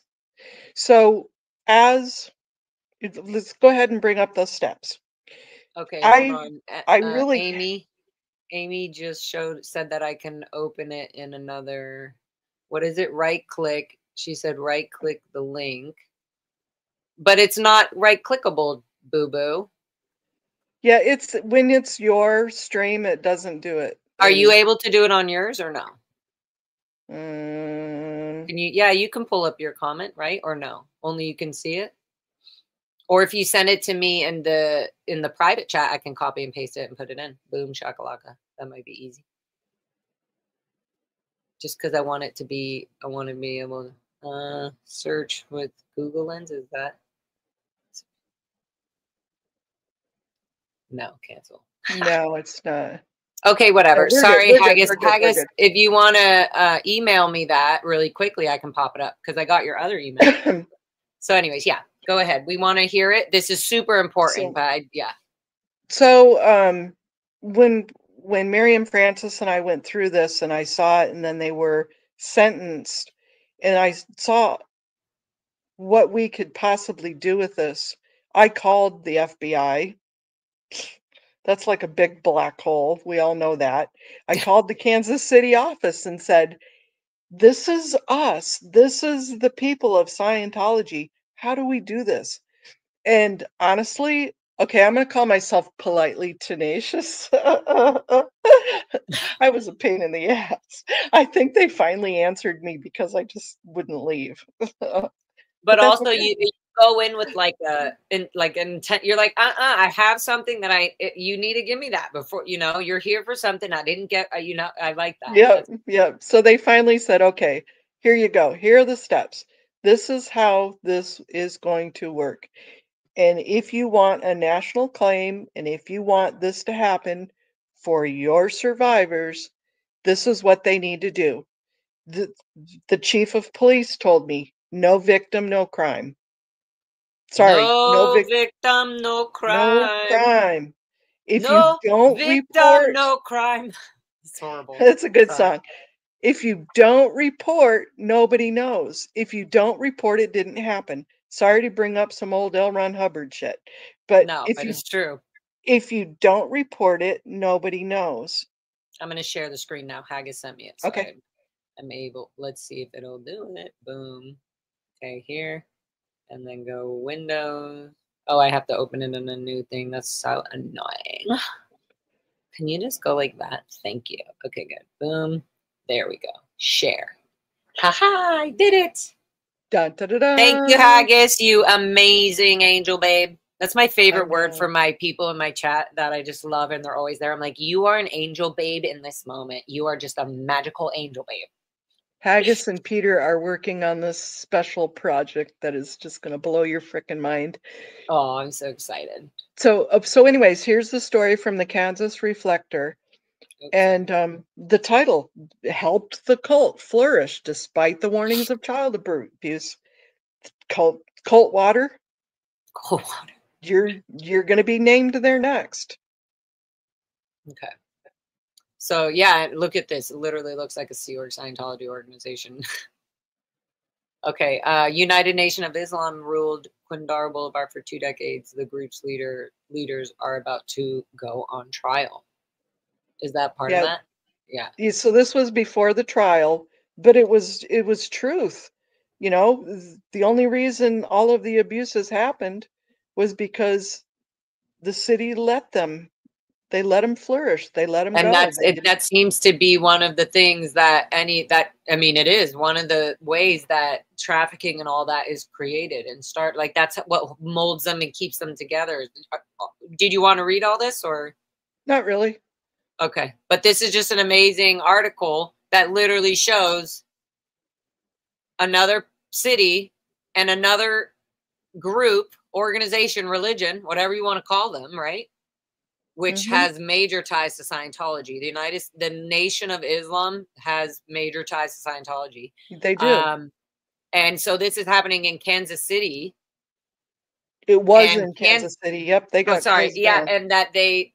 [SPEAKER 2] So let's go ahead and bring up those steps.
[SPEAKER 1] Okay, hold
[SPEAKER 2] I
[SPEAKER 1] on.
[SPEAKER 2] I really
[SPEAKER 1] Amy just said that I can open it in another. What is it? Right click. She said right click the link. But it's not right clickable, boo boo.
[SPEAKER 2] yeah, it's when it's your stream, it doesn't do it.
[SPEAKER 1] Are you
[SPEAKER 2] And
[SPEAKER 1] able to do it on yours or no?
[SPEAKER 2] um,
[SPEAKER 1] Can you? Yeah, you can pull up your comment, right? Or no? Only you can see it. Or if you send it to me in the private chat, I can copy and paste it and put it in. Boom shakalaka. That might be easy. Just because I want to be able to search with Google Lens. Is that no cancel?
[SPEAKER 2] no, it's not.
[SPEAKER 1] Okay,
[SPEAKER 2] No,
[SPEAKER 1] whatever.
[SPEAKER 2] we're good.
[SPEAKER 1] Sorry,
[SPEAKER 2] We're good.
[SPEAKER 1] Haggis.
[SPEAKER 2] We're good. We're
[SPEAKER 1] Haggis, if you want to email me that really quickly, I can pop it up because I got your other email.
[SPEAKER 2] good.
[SPEAKER 1] So, anyways, yeah, go ahead. We want to hear it. This is super important, but yeah.
[SPEAKER 2] So when Miriam Francis and I went through this and I saw it and then they were sentenced and I saw what we could possibly do with this, I called the FBI. That's like a big black hole. We all know that. I called the Kansas City office and said, "This is us. This is the people of Scientology. How do we do this?" And honestly, okay, I'm gonna call myself politely tenacious. I was a pain in the ass. I think they finally answered me because I just wouldn't leave.
[SPEAKER 1] But
[SPEAKER 2] But that's
[SPEAKER 1] also,
[SPEAKER 2] okay.
[SPEAKER 1] you go in with like an intent. You're like, I have something that you need to give me that before. You're here for something I didn't get. I like that.
[SPEAKER 2] Yep,
[SPEAKER 1] That's
[SPEAKER 2] yep. So they finally said, "Okay, here you go. Here are the steps. This is how this is going to work. And if you want a national claim, and if you want this to happen for your survivors, this is what they need to do." The the chief of police told me, "No victim, no crime." Sorry,
[SPEAKER 1] no victim, no
[SPEAKER 2] no
[SPEAKER 1] crime.
[SPEAKER 2] crime. If you
[SPEAKER 1] No
[SPEAKER 2] don't
[SPEAKER 1] victim,
[SPEAKER 2] report,
[SPEAKER 1] no crime. It's horrible.
[SPEAKER 2] it's a good
[SPEAKER 1] Sorry.
[SPEAKER 2] song. If you don't report, nobody knows. If you don't report, it didn't happen. Sorry to bring up some old L. Ron Hubbard shit, but
[SPEAKER 1] No, but it's true.
[SPEAKER 2] if you don't report it, nobody knows.
[SPEAKER 1] I'm going to share the screen now. Haggis sent me it. So
[SPEAKER 2] Okay,
[SPEAKER 1] I'm able. Let's see if it'll do it. Boom. Okay, here. And then go Windows. Oh, I have to open it in a new thing. That's so annoying. Can you just go like that? Thank you. Okay, good. Boom. There we go. Share. Haha, I did it.
[SPEAKER 2] dun da da
[SPEAKER 1] Thank you,
[SPEAKER 2] da.
[SPEAKER 1] Haggis, you amazing angel babe. That's my
[SPEAKER 2] I
[SPEAKER 1] favorite word for
[SPEAKER 2] know.
[SPEAKER 1] my people in my chat that I just love, and they're always there. I'm like, you are an angel babe in this moment. You are just a magical angel babe.
[SPEAKER 2] Haggis and Peter are working on this special project that is just going to blow your frickin' mind.
[SPEAKER 1] Oh, I'm so excited.
[SPEAKER 2] So anyways, here's the story from the Kansas Reflector.
[SPEAKER 1] Oops, sorry.
[SPEAKER 2] And the title helped the cult flourish despite the warnings of child abuse. Cult water,
[SPEAKER 1] Cold water.
[SPEAKER 2] you're going to be named there next.
[SPEAKER 1] Okay. So yeah, look at this. It literally looks like a Sea Org Scientology organization. Okay. United Nation of Islam ruled Qundar Boulevard for 2 decades. The group's leaders are about to go on trial. Is that part of
[SPEAKER 2] Yeah.
[SPEAKER 1] that? Yeah.
[SPEAKER 2] So this was before the trial, but it was truth. The only reason all of the abuses happened was because the city let them. They let them flourish. They let them
[SPEAKER 1] And
[SPEAKER 2] go.
[SPEAKER 1] that's
[SPEAKER 2] They
[SPEAKER 1] it.
[SPEAKER 2] didn't.
[SPEAKER 1] That seems to be one of the things it is one of the ways that trafficking and all that is created and start like that's what molds them and keeps them together. Did you want to read all this or?
[SPEAKER 2] Not really.
[SPEAKER 1] Okay. But this is just an amazing article that literally shows another city and another group, organization, religion, whatever you want to call them, right? Which
[SPEAKER 2] Hmm.
[SPEAKER 1] has major ties to Scientology. The Nation of Islam has major ties to Scientology.
[SPEAKER 2] They do.
[SPEAKER 1] Um, and so this is happening in Kansas City
[SPEAKER 2] It was
[SPEAKER 1] and
[SPEAKER 2] in Kansas City. Yep, they
[SPEAKER 1] oh,
[SPEAKER 2] got
[SPEAKER 1] sorry.
[SPEAKER 2] closed
[SPEAKER 1] Yeah.
[SPEAKER 2] down.
[SPEAKER 1] And they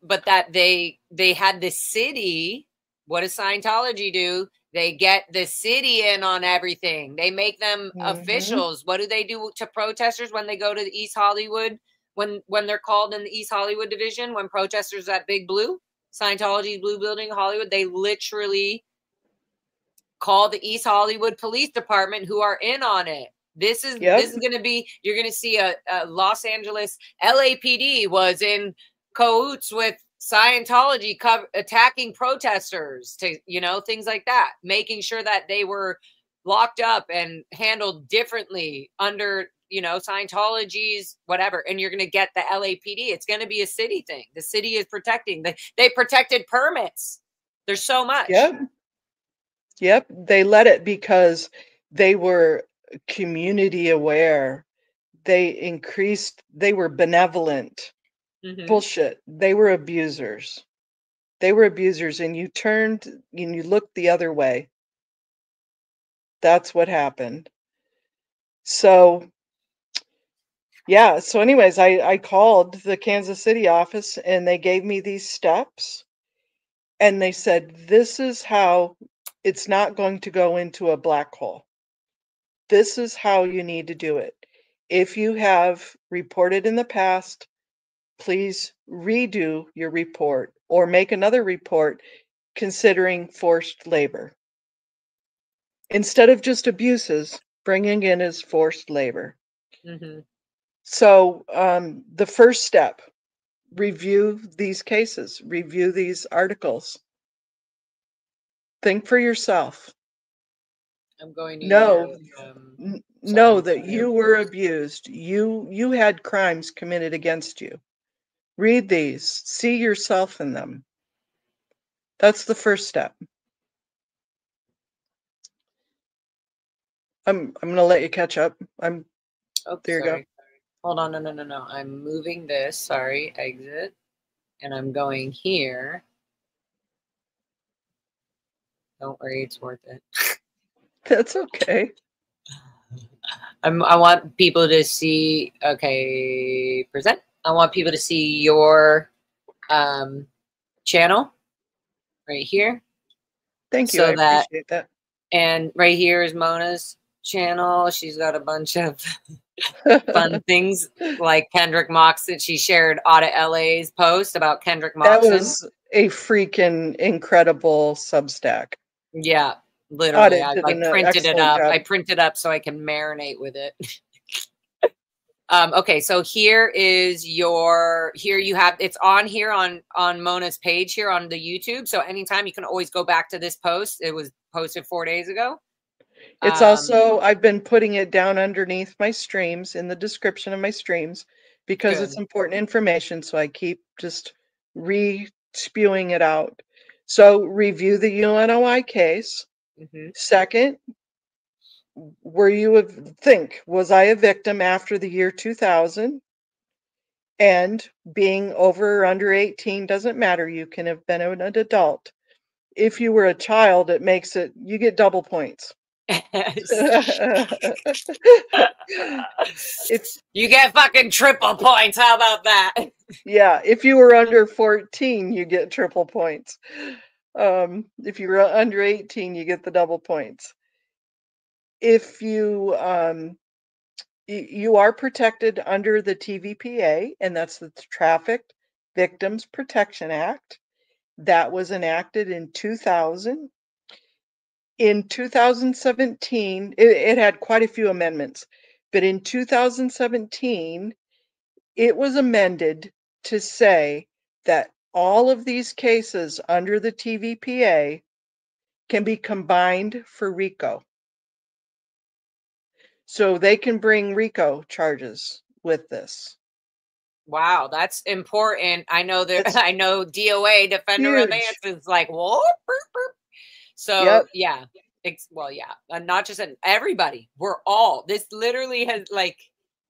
[SPEAKER 1] had the city. What does Scientology do? They get the city in on everything. They make them
[SPEAKER 2] Hmm.
[SPEAKER 1] officials. What do they do to protesters when they go to the East Hollywood? When they're called in the East Hollywood division, when protesters at Big Blue, Scientology's Blue Building, Hollywood, they literally call the East Hollywood Police Department who are in on it. This
[SPEAKER 2] Yep.
[SPEAKER 1] is going to be, you're going to see a Los Angeles LAPD was in cahoots with Scientology attacking protesters to, things like that, making sure that they were locked up and handled differently under, Scientology's whatever. And you're going to get the LAPD. It's going to be a city thing. The city is protecting. They protected permits. There's so much.
[SPEAKER 2] Yep. Yep. They let it because they were community aware. They were benevolent.
[SPEAKER 1] Mm-hmm.
[SPEAKER 2] Bullshit. They were abusers. They were abusers, and you turned and you looked the other way. That's what happened. So, yeah. So, anyways, I called the Kansas City office and they gave me these steps. And they said, this is how it's not going to go into a black hole. This is how you need to do it. If you have reported in the past, please redo your report or make another report considering forced labor. Instead of just abuses, bringing in is forced labor.
[SPEAKER 1] Mm-hmm.
[SPEAKER 2] So the first step, review these cases, review these articles. Think for yourself.
[SPEAKER 1] I'm going to
[SPEAKER 2] Know,
[SPEAKER 1] use,
[SPEAKER 2] know
[SPEAKER 1] sorry.
[SPEAKER 2] that you were abused. You had crimes committed against you. Read these, see yourself in them. That's the first step. I'm going to let you catch up.
[SPEAKER 1] Oh,
[SPEAKER 2] There you go.
[SPEAKER 1] sorry. Hold on. No. I'm moving this. Sorry. Exit. And I'm going here. Don't worry. It's worth it.
[SPEAKER 2] That's okay.
[SPEAKER 1] I want people to see. Okay. Present. I want people to see your channel right here.
[SPEAKER 2] Thank you. I
[SPEAKER 1] So that,
[SPEAKER 2] appreciate that.
[SPEAKER 1] and right here is Mona's channel. She's got a bunch of fun things like Kendrick Moxon. She shared Audit LA's post about Kendrick
[SPEAKER 2] That
[SPEAKER 1] Moxon.
[SPEAKER 2] was a freaking incredible Substack.
[SPEAKER 1] Yeah, literally.
[SPEAKER 2] Audit
[SPEAKER 1] I
[SPEAKER 2] did
[SPEAKER 1] like
[SPEAKER 2] an
[SPEAKER 1] printed it
[SPEAKER 2] excellent
[SPEAKER 1] up.
[SPEAKER 2] job.
[SPEAKER 1] I printed up so I can marinate with it. Okay, so here is your, here you have, it's on here on Mona's page here on the YouTube. So anytime you can always go back to this post. It was posted 4 days ago.
[SPEAKER 2] It's also, I've been putting it down underneath my streams in the description of my streams because
[SPEAKER 1] Good.
[SPEAKER 2] it's important information. So I keep just re-spewing it out. So review the UNOI case.
[SPEAKER 1] Mm-hmm.
[SPEAKER 2] Second, were you was I a victim after the year 2000? And being over or under 18 doesn't matter. You can have been an adult. If you were a child, it makes it, you get double points. If
[SPEAKER 1] You get fucking triple points. How about that?
[SPEAKER 2] yeah, if you were under 14, you get triple points. If you were under 18, you get the double points. If you you are protected under the TVPA, and that's the Trafficked Victims Protection Act. That was enacted in 2000. In 2017, it had quite a few amendments, but in 2017, it was amended to say that all of these cases under the TVPA can be combined for RICO. So they can bring RICO charges with this.
[SPEAKER 1] Wow, that's important. I know that.
[SPEAKER 2] That's
[SPEAKER 1] I know DOA Defender of Ants
[SPEAKER 2] huge.
[SPEAKER 1] is like what? So
[SPEAKER 2] Yep.
[SPEAKER 1] yeah, well, yeah, and not just everybody. We're all. This literally has like,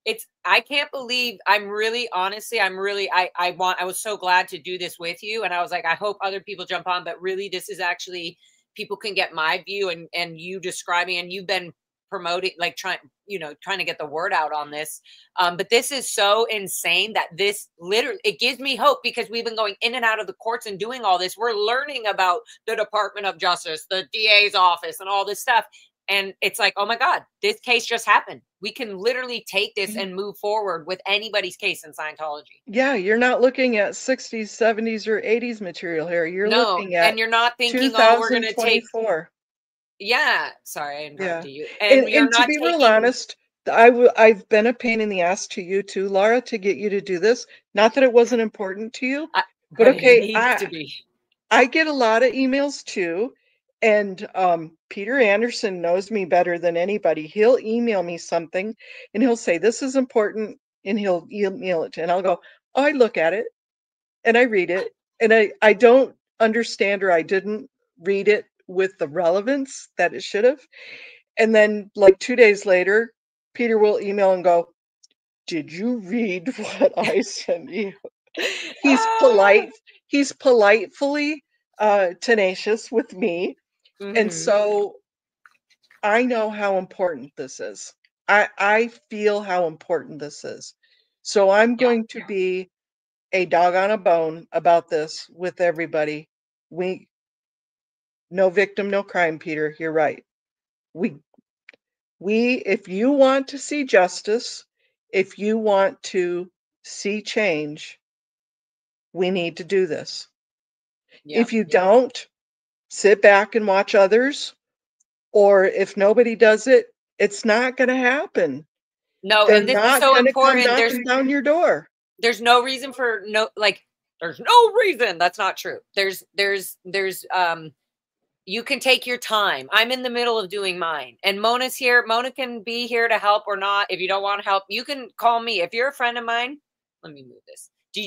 [SPEAKER 1] it's. I can't believe. I'm really, honestly, I'm really. I was so glad to do this with you, and I was like, I hope other people jump on. But really, this is actually, people can get my view and you describing, and you've been promoting, like trying to get the word out on this. But this is so insane that this literally, it gives me hope because we've been going in and out of the courts and doing all this. We're learning about the Department of Justice, the DA's office, and all this stuff. And it's like, oh my God, this case just happened. We can literally take this and move forward with anybody's case in Scientology.
[SPEAKER 2] Yeah, you're not looking at 60s, 70s, or 80s material here. You're
[SPEAKER 1] No,
[SPEAKER 2] looking
[SPEAKER 1] and
[SPEAKER 2] at
[SPEAKER 1] you're not thinking, oh, we're going to take,
[SPEAKER 2] 2024.
[SPEAKER 1] yeah, sorry, I
[SPEAKER 2] Yeah.
[SPEAKER 1] interrupted you. And you're
[SPEAKER 2] And to
[SPEAKER 1] not
[SPEAKER 2] be real
[SPEAKER 1] taking,
[SPEAKER 2] honest, I've been a pain in the ass to you too, Laura, to get you to do this. Not that it wasn't important to you, but
[SPEAKER 1] but it
[SPEAKER 2] okay,
[SPEAKER 1] needs to be.
[SPEAKER 2] I get a lot of emails too, and Peter Anderson knows me better than anybody. He'll email me something and he'll say, "This is important," and he'll email it to, and I'll go, "Oh, I look at it and I read it, and I don't understand or I didn't read it with the relevance that it should have." And then like 2 days later, Peter will email and go, "Did you read what I sent you?" He's polite. He's politely tenacious with me. And
[SPEAKER 1] Mm-hmm.
[SPEAKER 2] so I know how important this is. I feel how important this is. So I'm
[SPEAKER 1] Yeah.
[SPEAKER 2] going to be a dog on a bone about this with everybody. We No victim, no crime, Peter. You're right. We if you want to see justice, if you want to see change, we need to do this.
[SPEAKER 1] Yeah.
[SPEAKER 2] If you don't, sit back and watch others, or if nobody does it, it's not going to happen.
[SPEAKER 1] No,
[SPEAKER 2] They're
[SPEAKER 1] and this is
[SPEAKER 2] not
[SPEAKER 1] so
[SPEAKER 2] going to come
[SPEAKER 1] important.
[SPEAKER 2] knocking down your door.
[SPEAKER 1] There's no reason for no, like, there's no reason. That's not true. You can take your time. I'm in the middle of doing mine, and Mona's here. Mona can be here to help or not. If you don't want to help, you can call me. If you're a friend of mine, let me move this. Did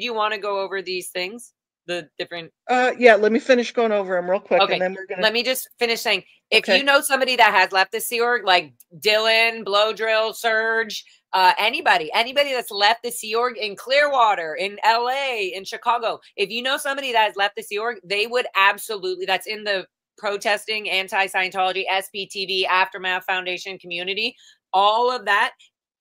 [SPEAKER 1] you want to go over these things? The different.
[SPEAKER 2] Yeah, let me finish going over them real quick, and
[SPEAKER 1] Okay,
[SPEAKER 2] then we're going to.
[SPEAKER 1] let me just finish saying, if you
[SPEAKER 2] Okay.
[SPEAKER 1] know somebody that has left the Sea Org, like Dylan, Blow Drill, Surge, anybody that's left the Sea Org in Clearwater, in LA, in Chicago, if you know somebody that has left the Sea Org, they would absolutely, that's in the protesting, anti-Scientology, SPTV, Aftermath Foundation community, all of that,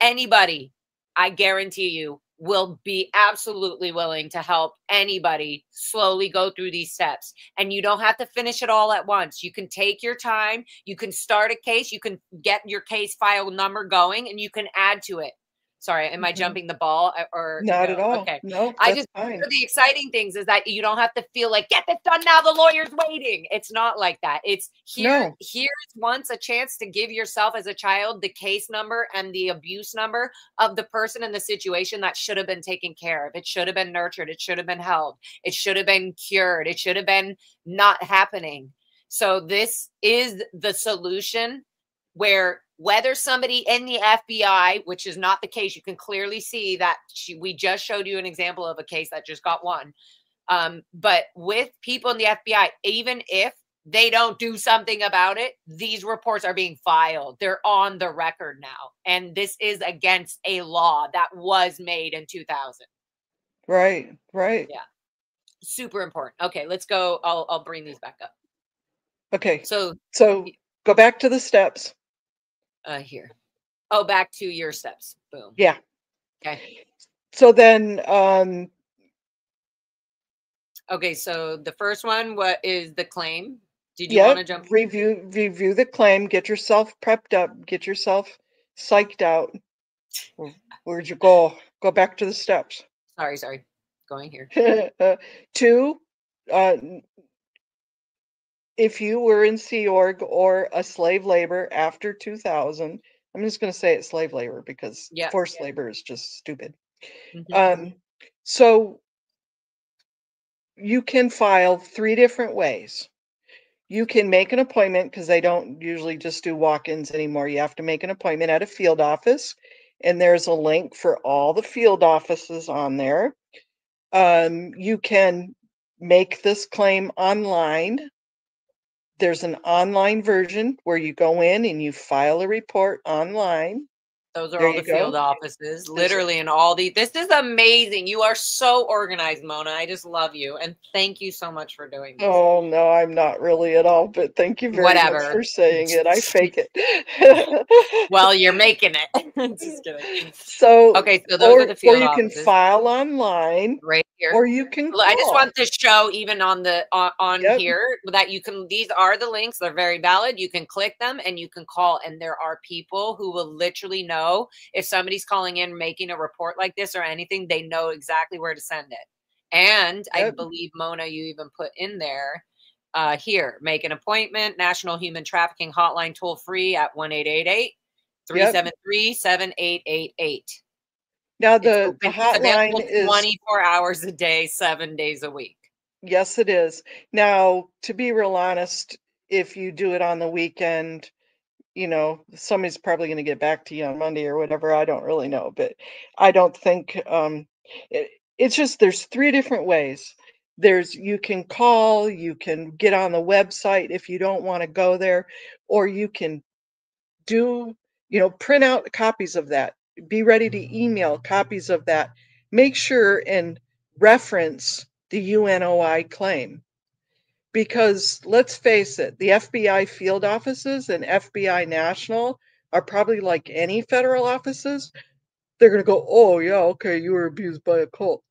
[SPEAKER 1] anybody, I guarantee you, will be absolutely willing to help anybody slowly go through these steps. And you don't have to finish it all at once. You can take your time. You can start a case. You can get your case file number going, and you can add to it. Sorry, am I jumping the ball or
[SPEAKER 2] Not at
[SPEAKER 1] no?
[SPEAKER 2] all.
[SPEAKER 1] Okay.
[SPEAKER 2] No,
[SPEAKER 1] I
[SPEAKER 2] that's
[SPEAKER 1] just,
[SPEAKER 2] fine.
[SPEAKER 1] the exciting things is that you don't have to feel like, get this done now, the lawyer's waiting. It's not like that. It's
[SPEAKER 2] No.
[SPEAKER 1] here's once a chance to give yourself as a child the case number and the abuse number of the person in the situation that should have been taken care of. It should have been nurtured. It should have been held. It should have been cured. It should have been not happening. So this is the solution, where whether somebody in the FBI, which is not the case, you can clearly see that we just showed you an example of a case that just got won. But with people in the FBI, even if they don't do something about it, these reports are being filed. They're on the record now. And this is against a law that was made in 2000.
[SPEAKER 2] Right, right.
[SPEAKER 1] Yeah. Super important. Okay, let's go. I'll bring these back up.
[SPEAKER 2] Okay.
[SPEAKER 1] So
[SPEAKER 2] So go back to the steps.
[SPEAKER 1] here. Oh, back to your steps. Boom.
[SPEAKER 2] Yeah.
[SPEAKER 1] Okay.
[SPEAKER 2] So then,
[SPEAKER 1] Okay, so the first one, what is the claim? Did you want
[SPEAKER 2] yep,
[SPEAKER 1] to jump?
[SPEAKER 2] review the claim, get yourself prepped up, get yourself psyched out. Where'd you go? Go back to the steps.
[SPEAKER 1] Sorry. Going here.
[SPEAKER 2] 2, uh, if you were in Sea Org or a slave labor after 2000, I'm just going to say it's slave labor because
[SPEAKER 1] Yeah.
[SPEAKER 2] forced labor is just stupid.
[SPEAKER 1] Mm-hmm.
[SPEAKER 2] So you can file 3 different ways. You can make an appointment because they don't usually just do walk-ins anymore. You have to make an appointment at a field office, and there's a link for all the field offices on there. You can make this claim online. There's an online version where you go in and you file a report online.
[SPEAKER 1] Those are
[SPEAKER 2] There
[SPEAKER 1] all
[SPEAKER 2] you
[SPEAKER 1] the field
[SPEAKER 2] go.
[SPEAKER 1] offices,
[SPEAKER 2] There's
[SPEAKER 1] literally, in all the. This is amazing. You are so organized, Mona. I just love you, and thank you so much for doing this.
[SPEAKER 2] Oh, no, I'm not really at all, but thank you very much
[SPEAKER 1] Whatever.
[SPEAKER 2] for saying it. I fake it.
[SPEAKER 1] Well, you're making it. Just kidding.
[SPEAKER 2] So,
[SPEAKER 1] Okay, so those are the
[SPEAKER 2] or
[SPEAKER 1] field
[SPEAKER 2] you can
[SPEAKER 1] offices
[SPEAKER 2] file online,
[SPEAKER 1] right here.
[SPEAKER 2] or you can
[SPEAKER 1] I just
[SPEAKER 2] call.
[SPEAKER 1] want to show, even on the on
[SPEAKER 2] Yep,
[SPEAKER 1] here, that you can, these are the links, they're very valid. You can click them and you can call, and there are people who will literally know if somebody's calling in making a report like this or anything, they know exactly where to send it. And I
[SPEAKER 2] yep,
[SPEAKER 1] believe, Mona, you even put in there, here, make an appointment, National Human Trafficking Hotline, toll free at 1-888
[SPEAKER 2] yep.
[SPEAKER 1] 373 7888.
[SPEAKER 2] Now
[SPEAKER 1] It's
[SPEAKER 2] the
[SPEAKER 1] open. It's
[SPEAKER 2] hotline
[SPEAKER 1] available
[SPEAKER 2] is,
[SPEAKER 1] 24 hours a day, 7 days a week.
[SPEAKER 2] yes, it is. Now, to be real honest, if you do it on the weekend, somebody's probably going to get back to you on Monday or whatever. I don't really know, but I don't think it's just there's 3 different ways. You can call, you can get on the website if you don't want to go there, or you can do, print out copies of that. Be ready to email copies of that. Make sure and reference the UNOI claim. Because let's face it, the FBI field offices and FBI national are probably like any federal offices. They're going to go, oh, yeah, okay, you were abused by a cult.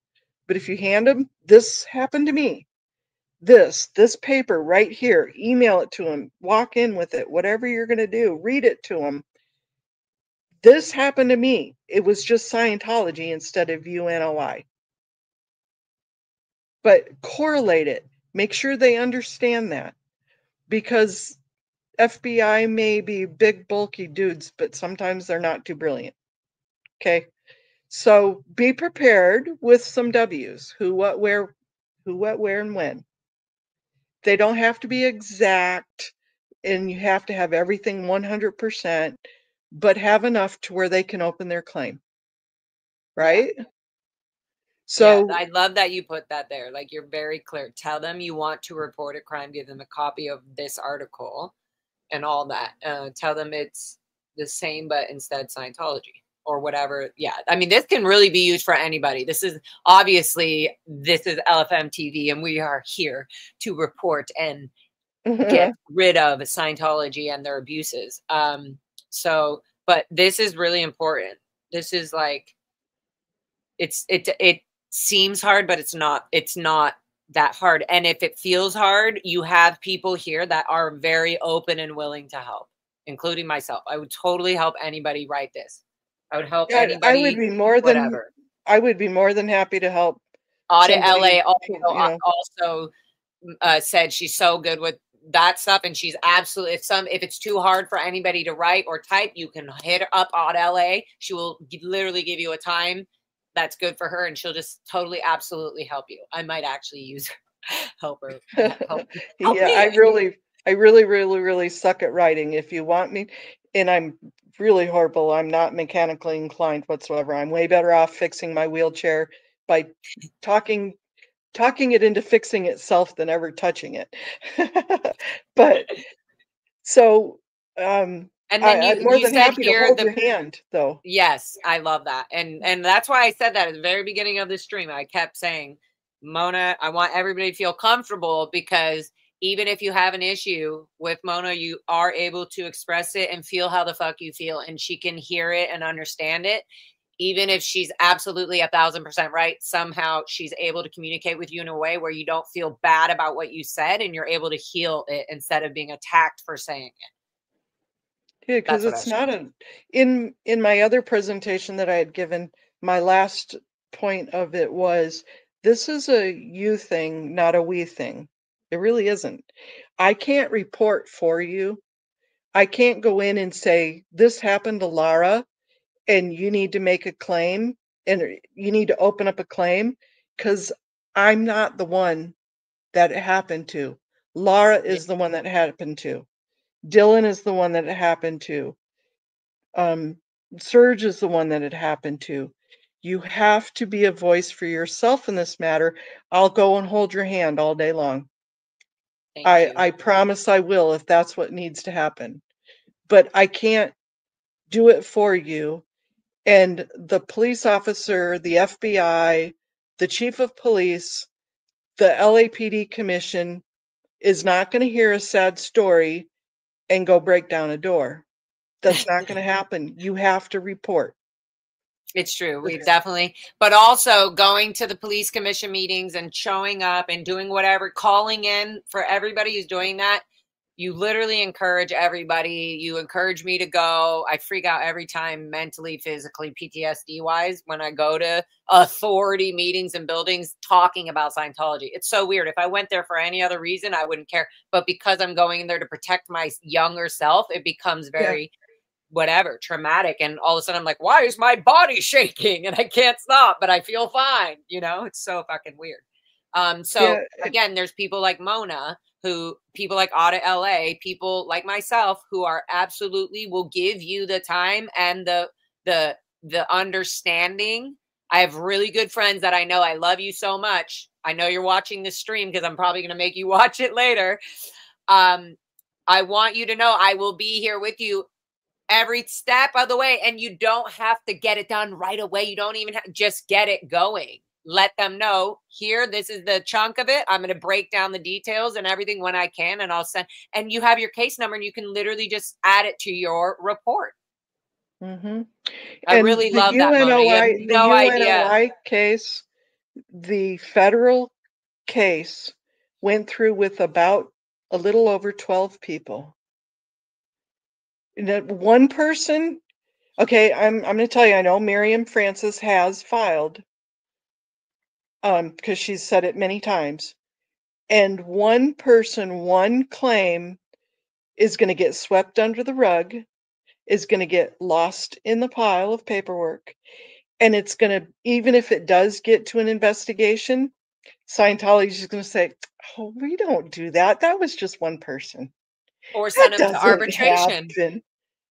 [SPEAKER 2] But if you hand them, this happened to me, this paper right here, email it to them, walk in with it, whatever you're going to do, read it to them. This happened to me. It was just Scientology instead of UNOI. but correlate it. Make sure they understand that, because FBI may be big, bulky dudes, but sometimes they're not too brilliant. Okay. So be prepared with some W's: who, what, where, and when. They don't have to be exact, and you have to have everything 100%, but have enough to where they can open their claim. Right?
[SPEAKER 1] Yeah. Yeah,
[SPEAKER 2] So,
[SPEAKER 1] I love that you put that there. Like, you're very clear. Tell them you want to report a crime, give them a copy of this article and all that. Tell them it's the same, but instead Scientology or whatever. Yeah. I mean, this can really be used for anybody. This is obviously, this is LFM TV, and we are here to report and get rid of Scientology and their abuses. But this is really important. This is like, it seems hard, but it's not that hard. And if it feels hard, you have people here that are very open and willing to help, including myself. I would totally help anybody write this. I would help
[SPEAKER 2] yeah,
[SPEAKER 1] anybody, whatever.
[SPEAKER 2] I would be more than happy to help
[SPEAKER 1] Audit
[SPEAKER 2] somebody
[SPEAKER 1] LA
[SPEAKER 2] who,
[SPEAKER 1] also said she's so good with that stuff, and she's absolutely, if it's too hard for anybody to write or type, you can hit her up on LA. She will literally give you a time that's good for her, and she'll just totally absolutely help you. I might actually use help her. help, help
[SPEAKER 2] yeah,
[SPEAKER 1] me.
[SPEAKER 2] I really suck at writing. If you want me, and I'm really horrible. I'm not mechanically inclined whatsoever. I'm way better off fixing my wheelchair by talking it into fixing itself than ever touching it. But so,
[SPEAKER 1] And then
[SPEAKER 2] I'm more
[SPEAKER 1] you
[SPEAKER 2] than
[SPEAKER 1] said
[SPEAKER 2] happy to
[SPEAKER 1] here
[SPEAKER 2] hold
[SPEAKER 1] the
[SPEAKER 2] your hand, though.
[SPEAKER 1] yes, I love that. And that's why I said that at the very beginning of the stream. I kept saying, Mona, I want everybody to feel comfortable, because even if you have an issue with Mona, you are able to express it and feel how the fuck you feel, and she can hear it and understand it. Even if she's absolutely 1,000% right, somehow she's able to communicate with you in a way where you don't feel bad about what you said, and you're able to heal it instead of being attacked for saying it.
[SPEAKER 2] Yeah, because
[SPEAKER 1] That's what I
[SPEAKER 2] it's
[SPEAKER 1] was trying
[SPEAKER 2] not
[SPEAKER 1] to say.
[SPEAKER 2] in my other presentation that I had given, my last point of it was, this is a you thing, not a we thing. It really isn't. I can't report for you. I can't go in and say, this happened to Lara and you need to make a claim, and you need to open up a claim, because I'm not the one that it happened to. Lara
[SPEAKER 1] Yeah,
[SPEAKER 2] is the one that happened to. Dylan is the one that it happened to. Um, Serge is the one that it happened to. You have to be a voice for yourself in this matter. I'll go and hold your hand all day long.
[SPEAKER 1] thank you.
[SPEAKER 2] I promise I will, if that's what needs to happen. But I can't do it for you. And the police officer, the FBI, the chief of police, the LAPD commission is not going to hear a sad story and go break down a door. That's not going to happen. You have to report.
[SPEAKER 1] It's true. We
[SPEAKER 2] It's
[SPEAKER 1] definitely, but also going to the police commission meetings and showing up and doing whatever, calling in for everybody who's doing that. You literally encourage everybody. You encourage me to go. I freak out every time, mentally, physically, PTSD wise, when I go to authority meetings and buildings talking about Scientology. It's so weird. If I went there for any other reason, I wouldn't care. But because I'm going in there to protect my younger self, it becomes
[SPEAKER 2] yeah,
[SPEAKER 1] very whatever traumatic, and all of a sudden I'm like, why is my body shaking and I can't stop, but I feel fine. It's so fucking weird.
[SPEAKER 2] yeah,
[SPEAKER 1] So again, there's people like Mona, who people like Audit LA, people like myself, who are absolutely will give you the time and the understanding. I have really good friends that I know. I love you so much. I know you're watching this stream, because I'm probably going to make you watch it later. I want you to know I will be here with you every step of the way, and you don't have to get it done right away. You don't even just get it going. Let them know, here, this is the chunk of it. I'm going to break down the details and everything when I can, and I'll send, and you have your case number, and you can literally just add it to your report.
[SPEAKER 2] hmm
[SPEAKER 1] I
[SPEAKER 2] And
[SPEAKER 1] really love that, Mona. You have
[SPEAKER 2] The
[SPEAKER 1] no idea.
[SPEAKER 2] UNOI case, the federal case went through with about a little over 12 people. That one person, okay, I'm going to tell you, I know Miriam Francis has filed. because she's said it many times. And one person, one claim is going to get swept under the rug, is going to get lost in the pile of paperwork. And it's going to, even if it does get to an investigation, Scientology is going to say, oh, we don't do that. That was just one person.
[SPEAKER 1] Or
[SPEAKER 2] That
[SPEAKER 1] send them to
[SPEAKER 2] doesn't
[SPEAKER 1] arbitration,
[SPEAKER 2] happen.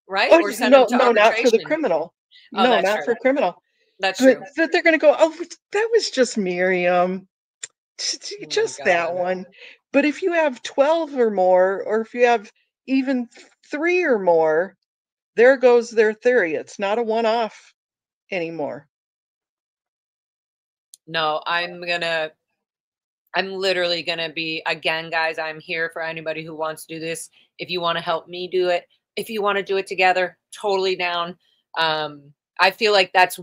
[SPEAKER 1] right?
[SPEAKER 2] Oh,
[SPEAKER 1] Or send them
[SPEAKER 2] no,
[SPEAKER 1] to
[SPEAKER 2] no, not for the
[SPEAKER 1] arbitration.
[SPEAKER 2] criminal.
[SPEAKER 1] Oh,
[SPEAKER 2] No,
[SPEAKER 1] that's
[SPEAKER 2] not
[SPEAKER 1] true.
[SPEAKER 2] for criminal.
[SPEAKER 1] That's
[SPEAKER 2] But
[SPEAKER 1] true.
[SPEAKER 2] they're going to go, oh, that was just Miriam.
[SPEAKER 1] Oh my
[SPEAKER 2] Just that
[SPEAKER 1] God.
[SPEAKER 2] one. But if you have 12 or more, or if you have even 3 or more, there goes their theory. It's not a one-off anymore.
[SPEAKER 1] No, I'm literally going to be, again, guys, I'm here for anybody who wants to do this. If you want to help me do it, if you want to do it together, totally down. I feel like that's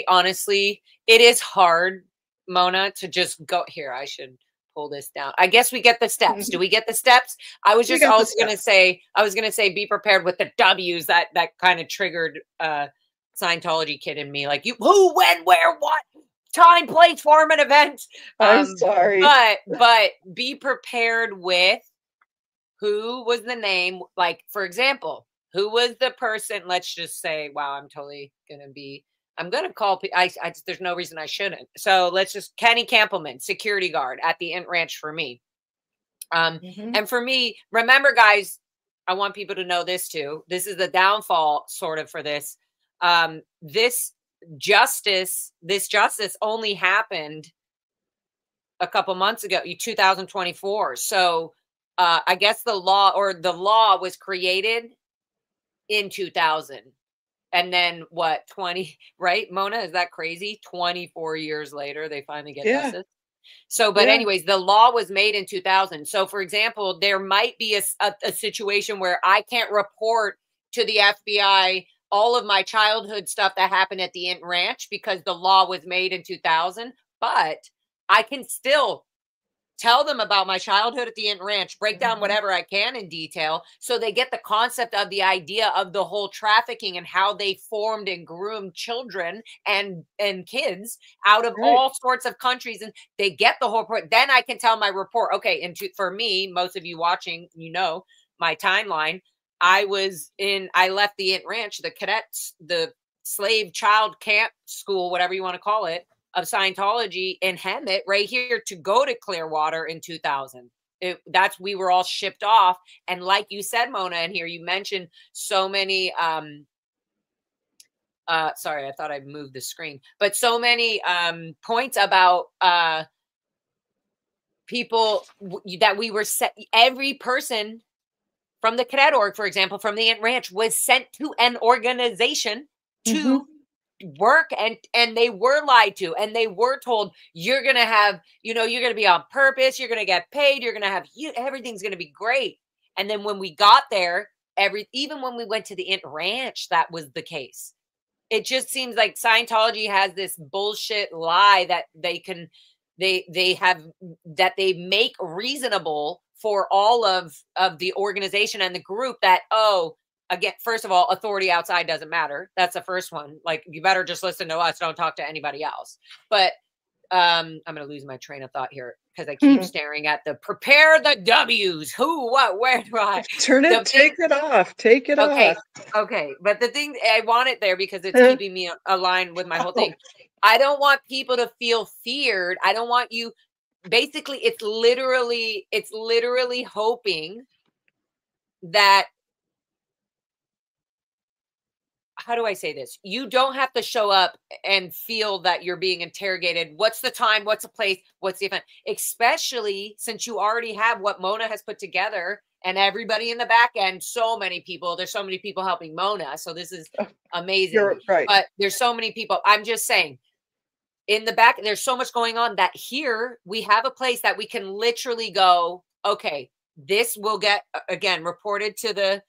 [SPEAKER 1] honestly, it is hard, Mona, to just go here. I should pull this down. I guess we get the steps. Do we get the steps? I was
[SPEAKER 2] We
[SPEAKER 1] just
[SPEAKER 2] got the
[SPEAKER 1] also going to
[SPEAKER 2] steps.
[SPEAKER 1] say, be prepared with the W's that kind of triggered Scientology kid in me. Like you, who, when, where, what? Time, place, form, and event.
[SPEAKER 2] I'm sorry.
[SPEAKER 1] But be prepared with who was the name. Like, for example, who was the person? Let's just say, wow, I'm gonna call. There's no reason I shouldn't. So let's just Kenny Campbellman, security guard at the Int Ranch for me.
[SPEAKER 2] Mhm.
[SPEAKER 1] And for me, remember, guys, I want people to know this too. This is the downfall, sort of, for this. This justice only happened a couple months ago, 2024. So I guess the law was created in 2000. And then what, 20, right? Mona, is that crazy? 24 years later, they finally get
[SPEAKER 2] Yeah,
[SPEAKER 1] justice. So, but
[SPEAKER 2] yeah.
[SPEAKER 1] anyways, the law was made in 2000. So, for example, there might be a situation where I can't report to the FBI all of my childhood stuff that happened at the Int Ranch because the law was made in 2000, but I can still tell them about my childhood at the Int Ranch, break down
[SPEAKER 2] Mhm.
[SPEAKER 1] whatever I can in detail so they get the concept of the idea of the whole trafficking and how they formed and groomed children and kids out of
[SPEAKER 2] Right.
[SPEAKER 1] all sorts of countries, and they get the whole point. Then I can tell my report, okay, and for me, most of you watching, my timeline. I left the Int Ranch, the cadets, the slave child camp school, whatever you want to call it, of Scientology in Hemet right here to go to Clearwater in 2000. We were all shipped off. And like you said, Mona, in here, you mentioned so many, sorry, I thought I moved the screen, but so many points about people that we were set. Every person from the cadet org, for example, from the Ant Ranch was sent to an organization
[SPEAKER 2] Mhm.
[SPEAKER 1] to work, and they were lied to, and they were told, you're gonna have, you're gonna be on purpose, you're gonna get paid, you're gonna have everything's gonna be great. And then when we got there, even when we went to the Int Ranch, that was the case. It just seems like Scientology has this bullshit lie that they have, that they make reasonable for all of the organization and the group, that, oh, again, first of all, authority outside doesn't matter. That's the first one. Like, you better just listen to us, don't talk to anybody else. But I'm going to lose my train of thought here because I keep
[SPEAKER 2] Mhm.
[SPEAKER 1] staring at the prepare the W's. Who, what, where, do I? The
[SPEAKER 2] Take
[SPEAKER 1] thing.
[SPEAKER 2] it off. Take it off.
[SPEAKER 1] Okay. Okay. But the thing, I want it there because it's keeping me aligned with my whole
[SPEAKER 2] Oh,
[SPEAKER 1] thing. I don't want people to feel feared. I don't want you, basically, it's literally hoping that, how do I say this? You don't have to show up and feel that you're being interrogated. What's the time? What's the place? What's the event? Especially since you already have what Mona has put together, and everybody in the back end, so many people. There's so many people helping Mona. So this is amazing.
[SPEAKER 2] you're right.
[SPEAKER 1] But there's so many people. I'm just saying, in the back, there's so much going on that here we have a place that we can literally go, okay, this will get, again, reported to the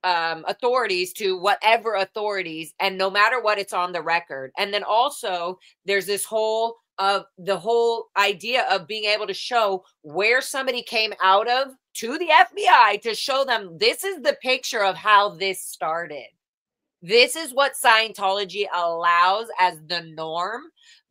[SPEAKER 1] authorities, to whatever authorities, and no matter what, it's on the record. And then also there's this whole idea of being able to show where somebody came out of to the FBI to show them, this is the picture of how this started. This is what Scientology allows as the norm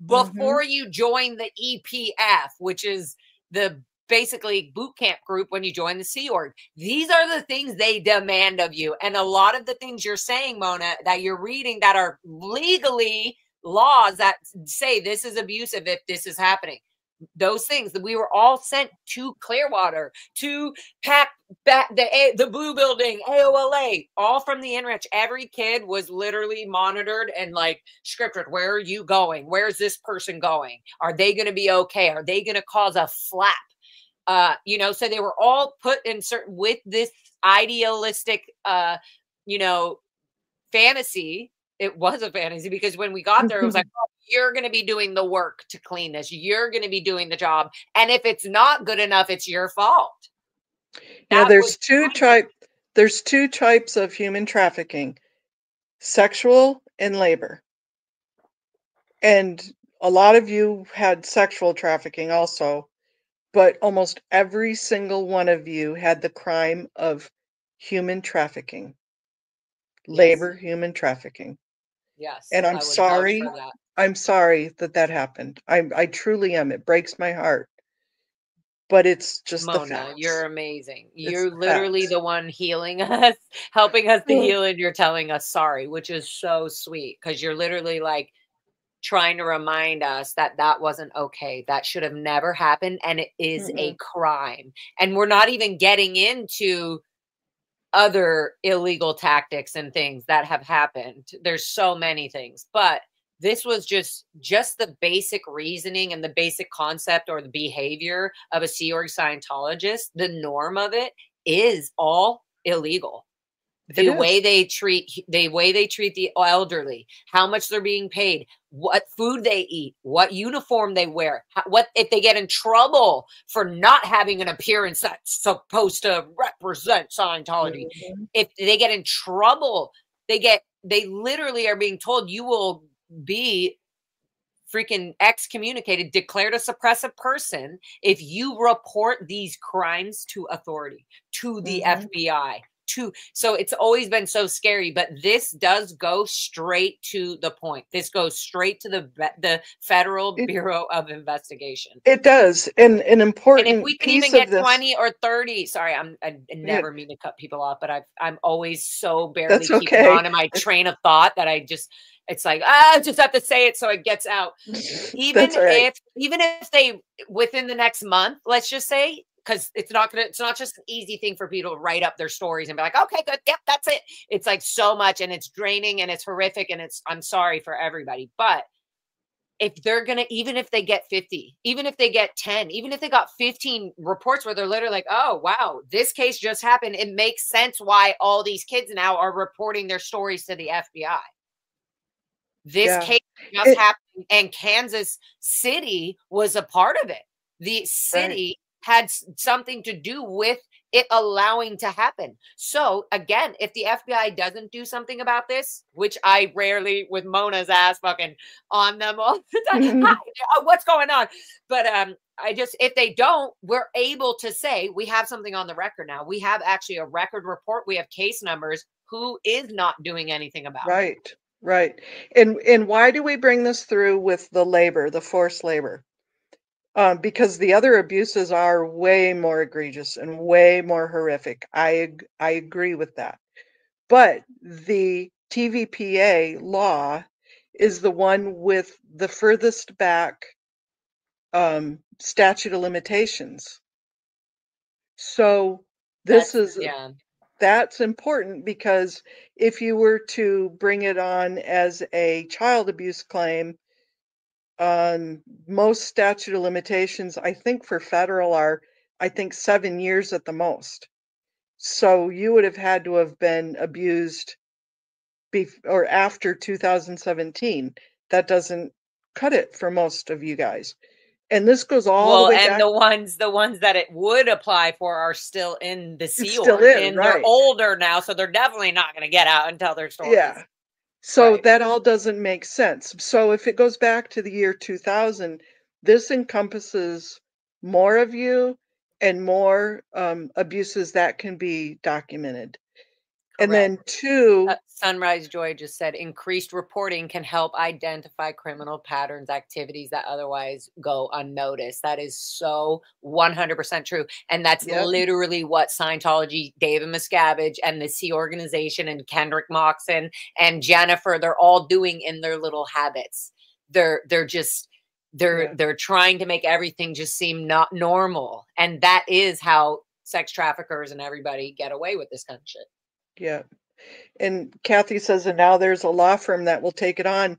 [SPEAKER 2] Mm-hmm.
[SPEAKER 1] before you join the EPF, which is the basically boot camp group when you join the Sea Org. These are the things they demand of you. And a lot of the things you're saying, Mona, that you're reading that are legally laws that say this is abusive if this is happening. Those things that we were all sent to Clearwater, to pack back the Blue Building, AOLA, all from the Enrich. Every kid was literally monitored and like scripted. Where are you going? Where's this person going? Are they going to be okay? Are they going to cause a flap? You know, so they were all put in certain with this idealistic, you know, fantasy. It was a fantasy because when we got there, it was like, oh, you're going to be doing the work to clean this. You're going to be doing the job. And if it's not good enough, it's your fault.
[SPEAKER 2] Yeah,
[SPEAKER 1] That was
[SPEAKER 2] there's two types of human trafficking, sexual and labor. And a lot of you had sexual trafficking also, but almost every single one of you had the crime of human trafficking,
[SPEAKER 1] yes,
[SPEAKER 2] labor, human trafficking.
[SPEAKER 1] yes,
[SPEAKER 2] And
[SPEAKER 1] I would vouch for that.
[SPEAKER 2] I'm sorry that that happened. I truly am. It breaks my heart, but it's just the
[SPEAKER 1] Mona, you're
[SPEAKER 2] facts.
[SPEAKER 1] amazing.
[SPEAKER 2] It's
[SPEAKER 1] You're
[SPEAKER 2] the
[SPEAKER 1] literally
[SPEAKER 2] facts.
[SPEAKER 1] the one healing us, helping us to heal, and you're telling us sorry, which is so sweet because you're literally like trying to remind us that that wasn't okay. That should have never happened. And it is a
[SPEAKER 2] Mm-mm.
[SPEAKER 1] crime. And we're not even getting into other illegal tactics and things that have happened. There's so many things, but this was just the basic reasoning and the basic concept or the behavior of a Sea Org Scientologist. The norm of it is all illegal.
[SPEAKER 2] It
[SPEAKER 1] The
[SPEAKER 2] is.
[SPEAKER 1] way they treat the elderly, how much they're being paid, what food they eat, what uniform they wear, what if they get in trouble for not having an appearance that's supposed to represent Scientology.
[SPEAKER 2] Mhm.
[SPEAKER 1] If they get in trouble, they literally are being told you will be freaking excommunicated, declared a suppressive person if you report these crimes to authority, to the
[SPEAKER 2] Mhm.
[SPEAKER 1] FBI. So it's always been so scary, but this does go straight to the point. This goes straight to the Federal
[SPEAKER 2] It
[SPEAKER 1] Bureau of Investigation.
[SPEAKER 2] it does. And an
[SPEAKER 1] And if we
[SPEAKER 2] important
[SPEAKER 1] can even
[SPEAKER 2] piece of
[SPEAKER 1] get
[SPEAKER 2] this,
[SPEAKER 1] 20 or 30, sorry, I
[SPEAKER 2] yeah,
[SPEAKER 1] never mean to cut people off, but I'm always so barely
[SPEAKER 2] that's
[SPEAKER 1] keeping
[SPEAKER 2] okay.
[SPEAKER 1] on in my train of thought that it's like, I just have to say it so it gets out.
[SPEAKER 2] That's all right.
[SPEAKER 1] Even if they within the next month, let's just say, because it's not just an easy thing for people to write up their stories and be like, okay, good, yep, that's it. It's like so much and it's draining and it's horrific and I'm sorry for everybody. But if they're gonna, even if they get 50, even if they get 10, even if they got 15 reports where they're literally like, oh wow, this case just happened, it makes sense why all these kids now are reporting their stories to the FBI. This
[SPEAKER 2] Yeah.
[SPEAKER 1] case just
[SPEAKER 2] It
[SPEAKER 1] happened, and Kansas City was a part of it. The
[SPEAKER 2] right.
[SPEAKER 1] city had something to do with it allowing to happen. So again, if the FBI doesn't do something about this, which I rarely, with Mona's ass fucking on them all the time, hi, what's going on? But I just, if they don't, we're able to say we have something on the record now. We have actually a record report. We have case numbers. Who is not doing anything about it?
[SPEAKER 2] Right. Right. And why do we bring this through with the labor, the forced labor? Because the other abuses are way more egregious and way more horrific. I agree with that. But the TVPA law is the one with the furthest back statute of limitations. So this
[SPEAKER 1] That's
[SPEAKER 2] is
[SPEAKER 1] yeah.
[SPEAKER 2] that's important because if you were to bring it on as a child abuse claim, most statute of limitations, I think for federal are, I think 7 years at the most. So you would have had to have been abused or after 2017. That doesn't cut it for most of you guys. And this goes all the
[SPEAKER 1] Well,
[SPEAKER 2] way
[SPEAKER 1] and
[SPEAKER 2] back.
[SPEAKER 1] the ones that it would apply for are still in the
[SPEAKER 2] It's
[SPEAKER 1] Sea
[SPEAKER 2] still
[SPEAKER 1] Org,
[SPEAKER 2] in,
[SPEAKER 1] and they're
[SPEAKER 2] right?
[SPEAKER 1] older now, so they're definitely not going to get out and tell their stories.
[SPEAKER 2] Yeah. So
[SPEAKER 1] Right.
[SPEAKER 2] that all doesn't make sense. So if it goes back to the year 2000, this encompasses more of you and more abuses that can be documented. And
[SPEAKER 1] Correct.
[SPEAKER 2] then two,
[SPEAKER 1] Sunrise Joy just said increased reporting can help identify criminal patterns, activities that otherwise go unnoticed. That is so 100% true. And that's
[SPEAKER 2] yep,
[SPEAKER 1] literally what Scientology, David Miscavige, and the Sea Organization, and Kendrick Moxon, and Jennifer, they're all doing in their little habits. They're just
[SPEAKER 2] yeah,
[SPEAKER 1] they're trying to make everything just seem not normal. And that is how sex traffickers and everybody get away with this kind of shit.
[SPEAKER 2] yeah. And Kathy says, and now there's a law firm that will take it on.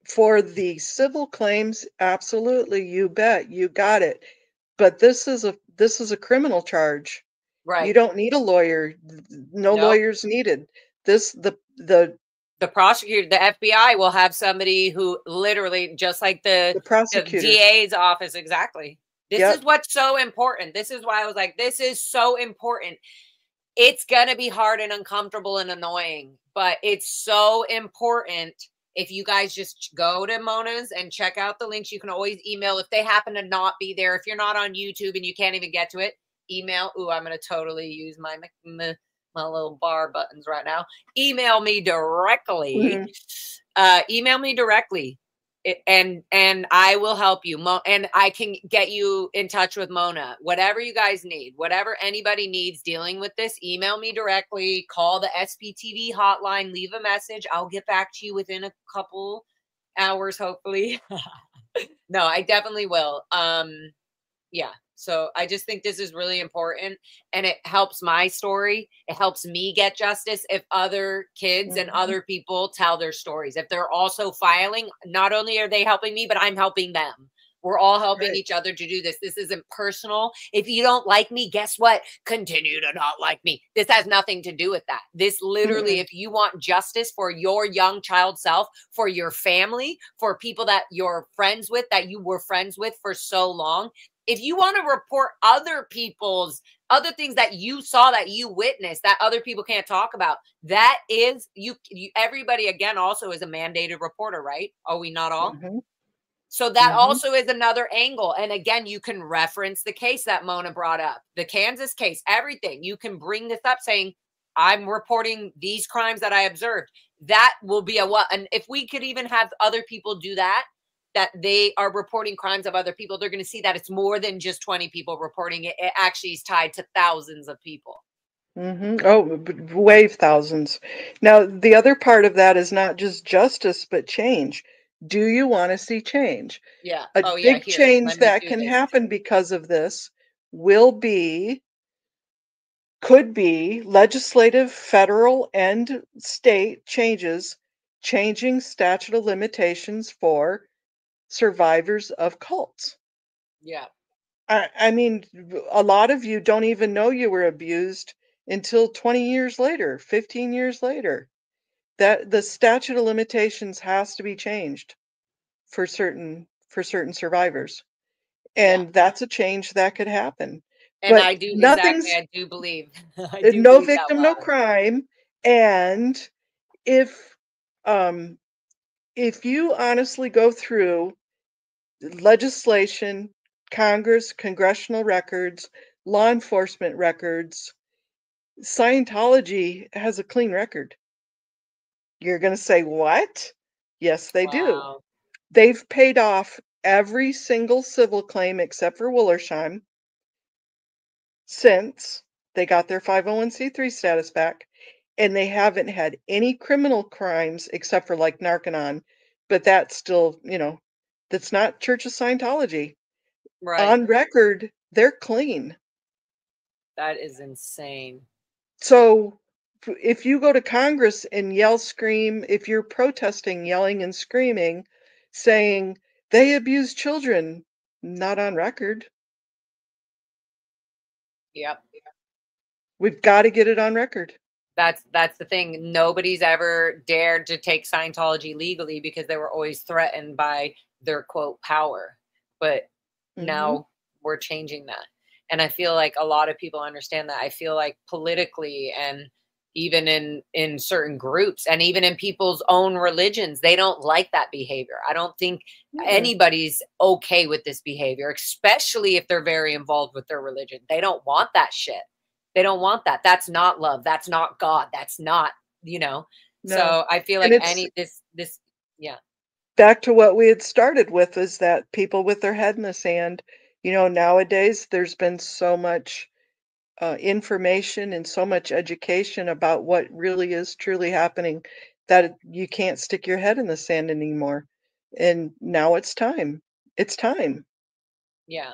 [SPEAKER 2] For the civil claims, absolutely, you bet, you got it. But this is a criminal charge. You
[SPEAKER 1] Right.
[SPEAKER 2] don't need a lawyer. No
[SPEAKER 1] No.
[SPEAKER 2] lawyers needed. This
[SPEAKER 1] The prosecutor, the FBI will have somebody who literally, just like
[SPEAKER 2] the
[SPEAKER 1] the
[SPEAKER 2] prosecutor.
[SPEAKER 1] DA's office, exactly. This is
[SPEAKER 2] Yep.
[SPEAKER 1] what's so important. This is why I was like, this is so important. It's going to be hard and uncomfortable and annoying, but it's so important. If you guys just go to Mona's and check out the links, you can always email if they happen to not be there. If you're not on YouTube and you can't even get to it, email. Ooh, I'm going to totally use my little bar buttons right now. Email me directly.
[SPEAKER 2] Mhm.
[SPEAKER 1] Email me directly. And I will help you. And I can get you in touch with Mona. Whatever you guys need, whatever anybody needs dealing with this, email me directly, call the SPTV hotline, leave a message. I'll get back to you within a couple hours, hopefully. No, I definitely will. Yeah. So I just think this is really important, and it helps my story. It helps me get justice if other kids and
[SPEAKER 2] Mhm.
[SPEAKER 1] other people tell their stories. If they're also filing, not only are they helping me, but I'm helping them. We're all helping
[SPEAKER 2] Right.
[SPEAKER 1] each other to do this. This isn't personal. If you don't like me, guess what? Continue to not like me. This has nothing to do with that. This literally,
[SPEAKER 2] Mhm.
[SPEAKER 1] if you want justice for your young child self, for your family, for people that you're friends with, that you were friends with for so long, if you want to report other people's other things that you saw, that you witnessed, that other people can't talk about, that is you everybody again also is a mandated reporter, right? Are we not all?
[SPEAKER 2] Mhm.
[SPEAKER 1] So that
[SPEAKER 2] Mhm.
[SPEAKER 1] also is another angle. And again, you can reference the case that Mona brought up, the Kansas case, everything. You can bring this up saying, I'm reporting these crimes that I observed. That will be a what? And if we could even have other people do that, that they are reporting crimes of other people, they're going to see that it's more than just 20 people reporting it. It actually is tied to thousands of people.
[SPEAKER 2] Mhm. Oh, wave thousands. Now, the other part of that is not just justice, but change. Do you want to see change?
[SPEAKER 1] Yeah.
[SPEAKER 2] A
[SPEAKER 1] Oh, yeah.
[SPEAKER 2] big
[SPEAKER 1] Here,
[SPEAKER 2] change
[SPEAKER 1] let me
[SPEAKER 2] that
[SPEAKER 1] do
[SPEAKER 2] can
[SPEAKER 1] this.
[SPEAKER 2] happen because of this will be, could be legislative, federal, and state changes, changing statute of limitations for survivors of cults.
[SPEAKER 1] Yeah.
[SPEAKER 2] I mean, a lot of you don't even know you were abused until 20 years later, 15 years later. That the statute of limitations has to be changed for certain survivors.
[SPEAKER 1] Yeah.
[SPEAKER 2] And that's a change that could happen.
[SPEAKER 1] And
[SPEAKER 2] But
[SPEAKER 1] I do exactly.
[SPEAKER 2] nothing's
[SPEAKER 1] I do believe, I do
[SPEAKER 2] no
[SPEAKER 1] believe that
[SPEAKER 2] victim, no
[SPEAKER 1] loud.
[SPEAKER 2] crime. And if um if you honestly go through legislation, Congress, congressional records, law enforcement records, Scientology has a clean record. You're going to say, what? Yes, they do.
[SPEAKER 1] Wow.
[SPEAKER 2] They've paid off every single civil claim except for Willersheim since they got their 501c3 status back. And they haven't had any criminal crimes except for like Narcanon. But that's still, that's not Church of Scientology.
[SPEAKER 1] Right.
[SPEAKER 2] On record, they're clean.
[SPEAKER 1] That is insane.
[SPEAKER 2] So if you go to Congress and yell, scream, if you're protesting, yelling and screaming, saying they abuse children, not on record.
[SPEAKER 1] Yep.
[SPEAKER 2] We've got to get it on record.
[SPEAKER 1] That's the thing. Nobody's ever dared to take Scientology legally because they were always threatened by their quote power. But
[SPEAKER 2] Hmm.
[SPEAKER 1] now we're changing that. And I feel like a lot of people understand that. I feel like politically, and even in certain groups, and even in people's own religions, they don't like that behavior. I don't think
[SPEAKER 2] Mm-mm.
[SPEAKER 1] anybody's okay with this behavior, especially if they're very involved with their religion. They don't want that shit. They don't want that. That's not love. That's not God. That's not, you know.
[SPEAKER 2] No.
[SPEAKER 1] So I feel
[SPEAKER 2] And
[SPEAKER 1] like
[SPEAKER 2] it's
[SPEAKER 1] this, yeah,
[SPEAKER 2] back to what we had started with, is that people with their head in the sand, nowadays there's been so much information and so much education about what really is truly happening that you can't stick your head in the sand anymore. And now it's time. It's time.
[SPEAKER 1] yeah,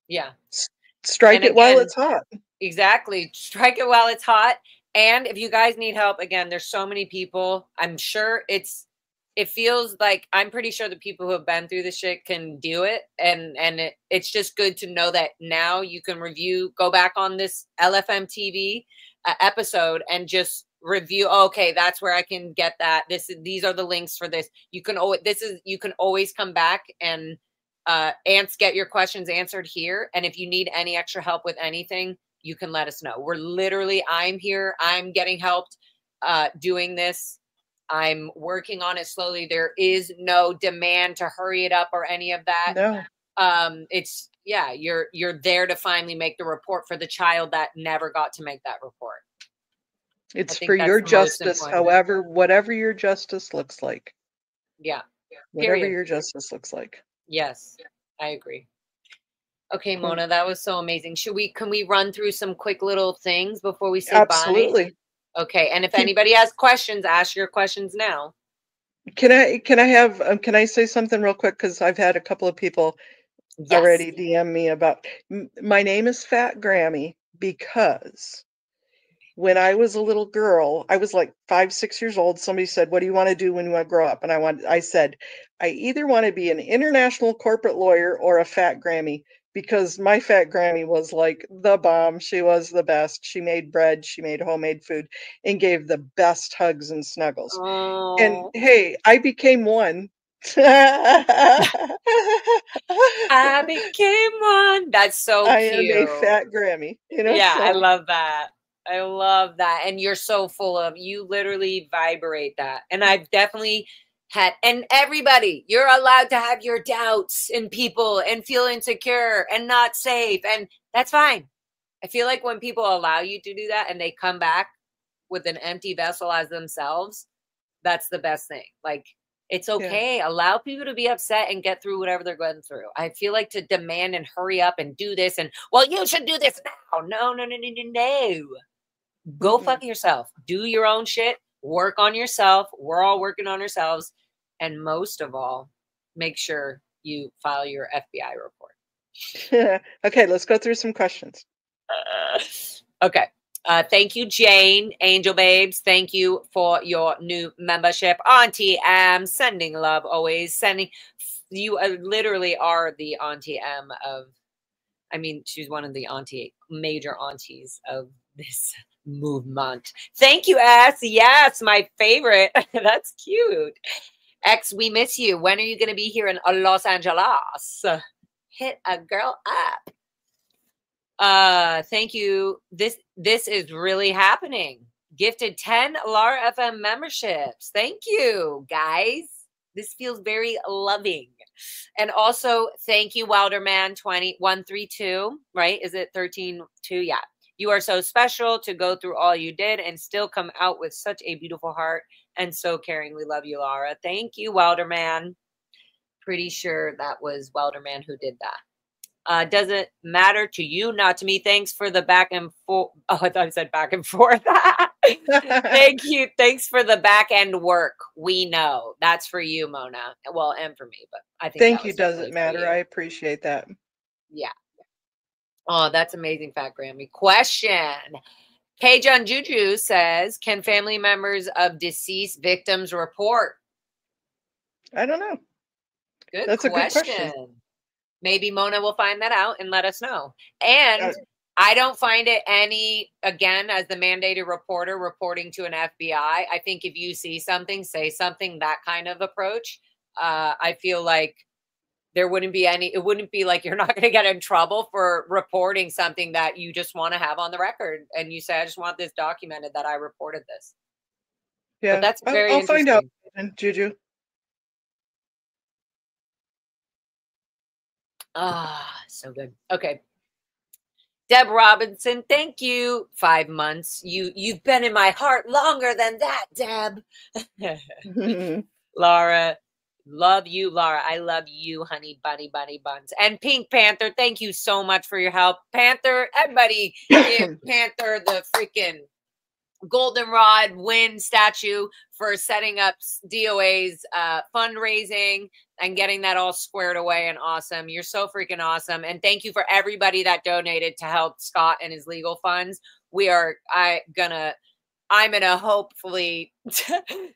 [SPEAKER 1] yeah.
[SPEAKER 2] S- Strike
[SPEAKER 1] And
[SPEAKER 2] it while
[SPEAKER 1] again,
[SPEAKER 2] it's hot.
[SPEAKER 1] exactly. Strike it while it's hot. And if you guys need help, again, there's so many people. I'm sure it feels like, I'm pretty sure the people who have been through the shit can do it. And it's just good to know that now you can go back on this LFM TV episode and just review. Okay, that's where I can get that. These are the links for this. You can always come back and get your questions answered here. And if you need any extra help with anything, you can let us know. I'm here. I'm getting helped doing this. I'm working on it slowly. There is no demand to hurry it up or any of that.
[SPEAKER 2] No,
[SPEAKER 1] It's, yeah, you're there to finally make the report for the child that never got to make that report. I
[SPEAKER 2] it's for
[SPEAKER 1] think that's
[SPEAKER 2] your
[SPEAKER 1] the most
[SPEAKER 2] justice,
[SPEAKER 1] important.
[SPEAKER 2] whatever your justice looks like.
[SPEAKER 1] Yeah.
[SPEAKER 2] Whatever
[SPEAKER 1] Period.
[SPEAKER 2] your justice looks like.
[SPEAKER 1] Yes, I agree. Okay,
[SPEAKER 2] Cool.
[SPEAKER 1] Mona, that was so amazing. Can we run through some quick little things before we say bye?
[SPEAKER 2] Absolutely.
[SPEAKER 1] Okay, and if
[SPEAKER 2] Keep
[SPEAKER 1] anybody has questions, ask your questions now.
[SPEAKER 2] can I say something real quick? Because I've had a couple of people
[SPEAKER 1] Yes.
[SPEAKER 2] already DM me about my name is Fat Grammy because when I was a little girl, I was like 5, 6 years old. Somebody said, "What do you want to do when you want to grow up?" And I said, I either want to be an international corporate lawyer or a fat Grammy, because my fat Grammy was like the bomb. She was the best. She made bread, she made homemade food, and gave the best hugs and snuggles. And
[SPEAKER 1] Oh,
[SPEAKER 2] hey, I became one. I
[SPEAKER 1] I became one. That's so
[SPEAKER 2] am a
[SPEAKER 1] cute.
[SPEAKER 2] fat Grammy,
[SPEAKER 1] Yeah, I
[SPEAKER 2] so
[SPEAKER 1] love that. I love that. And you're so you literally vibrate that. And I've definitely and everybody, you're allowed to have your doubts in people and feel insecure and not safe. And that's fine. I feel like when people allow you to do that and they come back with an empty vessel as themselves, that's the best thing. Like, it's
[SPEAKER 2] yeah.
[SPEAKER 1] okay. Allow people to be upset and get through whatever they're going through. I feel like to demand and hurry up and do this and, well, you should do this now. No, no, no, no, no, no. Go
[SPEAKER 2] Mm-mm.
[SPEAKER 1] fuck yourself. Do your own shit. Work on yourself. We're all working on ourselves. And most of all, make sure you file your FBI report.
[SPEAKER 2] Okay, let's go through some questions.
[SPEAKER 1] Okay. Thank you, Jane, Angel Babes. Thank you for your new membership. Auntie M, sending love always. You literally are the Auntie M of, I mean, she's one of the major aunties of this movement. Thank you, S. Yes, my favorite. That's cute. X, we miss you. When are you going to be here in Los Angeles? Hit a girl up. Thank you. This is really happening. Gifted 10 Lara FM memberships. Thank you, guys. This feels very loving. And also, thank you, Wilderman 20132, right? Is it 132? Yeah. You are so special to go through all you did and still come out with such a beautiful heart and so caring. We love you, Laura. Thank you, Wilderman. Pretty sure that was Wilderman who did that. Doesn't matter to you, not to me. Thanks for the back and forth. Oh, I thought I said back and forth. Thank you. Thanks for the back end work. We know that's for you, Mona. Well, and for me, but I think
[SPEAKER 2] Thank
[SPEAKER 1] that
[SPEAKER 2] you,
[SPEAKER 1] was
[SPEAKER 2] doesn't
[SPEAKER 1] definitely for
[SPEAKER 2] matter.
[SPEAKER 1] you.
[SPEAKER 2] I appreciate that.
[SPEAKER 1] Yeah. Oh, that's amazing, Fat Grammy. Question. K. John Juju says, can family members of deceased victims report?
[SPEAKER 2] I don't know.
[SPEAKER 1] Good
[SPEAKER 2] That's a good question.
[SPEAKER 1] question. Maybe Mona will find that out and let us know.
[SPEAKER 2] Uh,
[SPEAKER 1] And I don't find it again, as the mandated reporter reporting to an FBI, I think if you see something, say something, that kind of approach, I feel like it wouldn't be like you're not going to get in trouble for reporting something that you just want to have on the record. And you say, I just want this documented that I reported this. But
[SPEAKER 2] yeah,
[SPEAKER 1] that's very
[SPEAKER 2] I'll find out,
[SPEAKER 1] interesting.
[SPEAKER 2] Juju.
[SPEAKER 1] Ah, so good. Okay. Deb Robinson, thank you. 5 months. You've been in my heart longer than that, Deb. Laura, love you, Laura. I love you, honey bunny buns. And Pink Panther, thank you so much for your help. Panther, everybody give Panther the freaking goldenrod win statue for setting up DOA's fundraising and getting that all squared away and awesome. You're so freaking awesome. And thank you for everybody that donated to help Scott and his legal funds. I'm gonna hopefully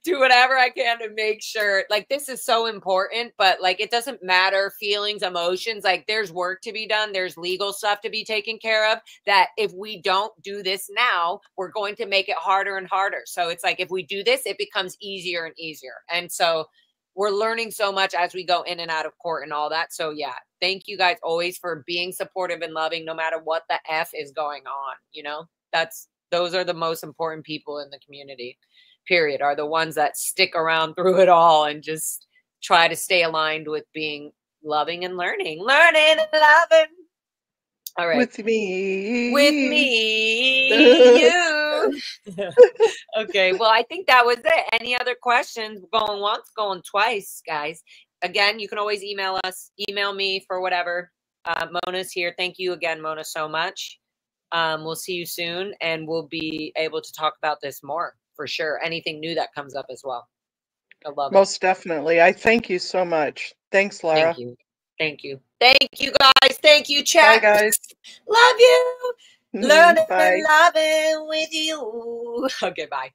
[SPEAKER 1] do whatever I can to make sure, like, this is so important, but like, it doesn't matter feelings, emotions, like there's work to be done. There's legal stuff to be taken care of, that if we don't do this now, we're going to make it harder and harder. So it's like, if we do this, it becomes easier and easier. And so we're learning so much as we go in and out of court and all that. So yeah, thank you guys always for being supportive and loving, no matter what the F is going on. You know, those are the most important people in the community, period, are the ones that stick around through it all and just try to stay aligned with being loving and learning and loving. All right. With me, you. Okay, well, I think that was it. Any other questions? Going once, going twice, guys. Again, you can always email us. Email me for whatever. Mona's here. Thank you again, Mona, so much. We'll see you soon, and we'll be able to talk about this more for sure. Anything new that comes up as well. I love it.
[SPEAKER 2] Most definitely. I thank you so much. Thanks, Laura.
[SPEAKER 1] Thank you. Thank you. Thank you, guys. Thank you, chat.
[SPEAKER 2] Bye, guys.
[SPEAKER 1] Love you. Learning and loving with you. Okay, bye.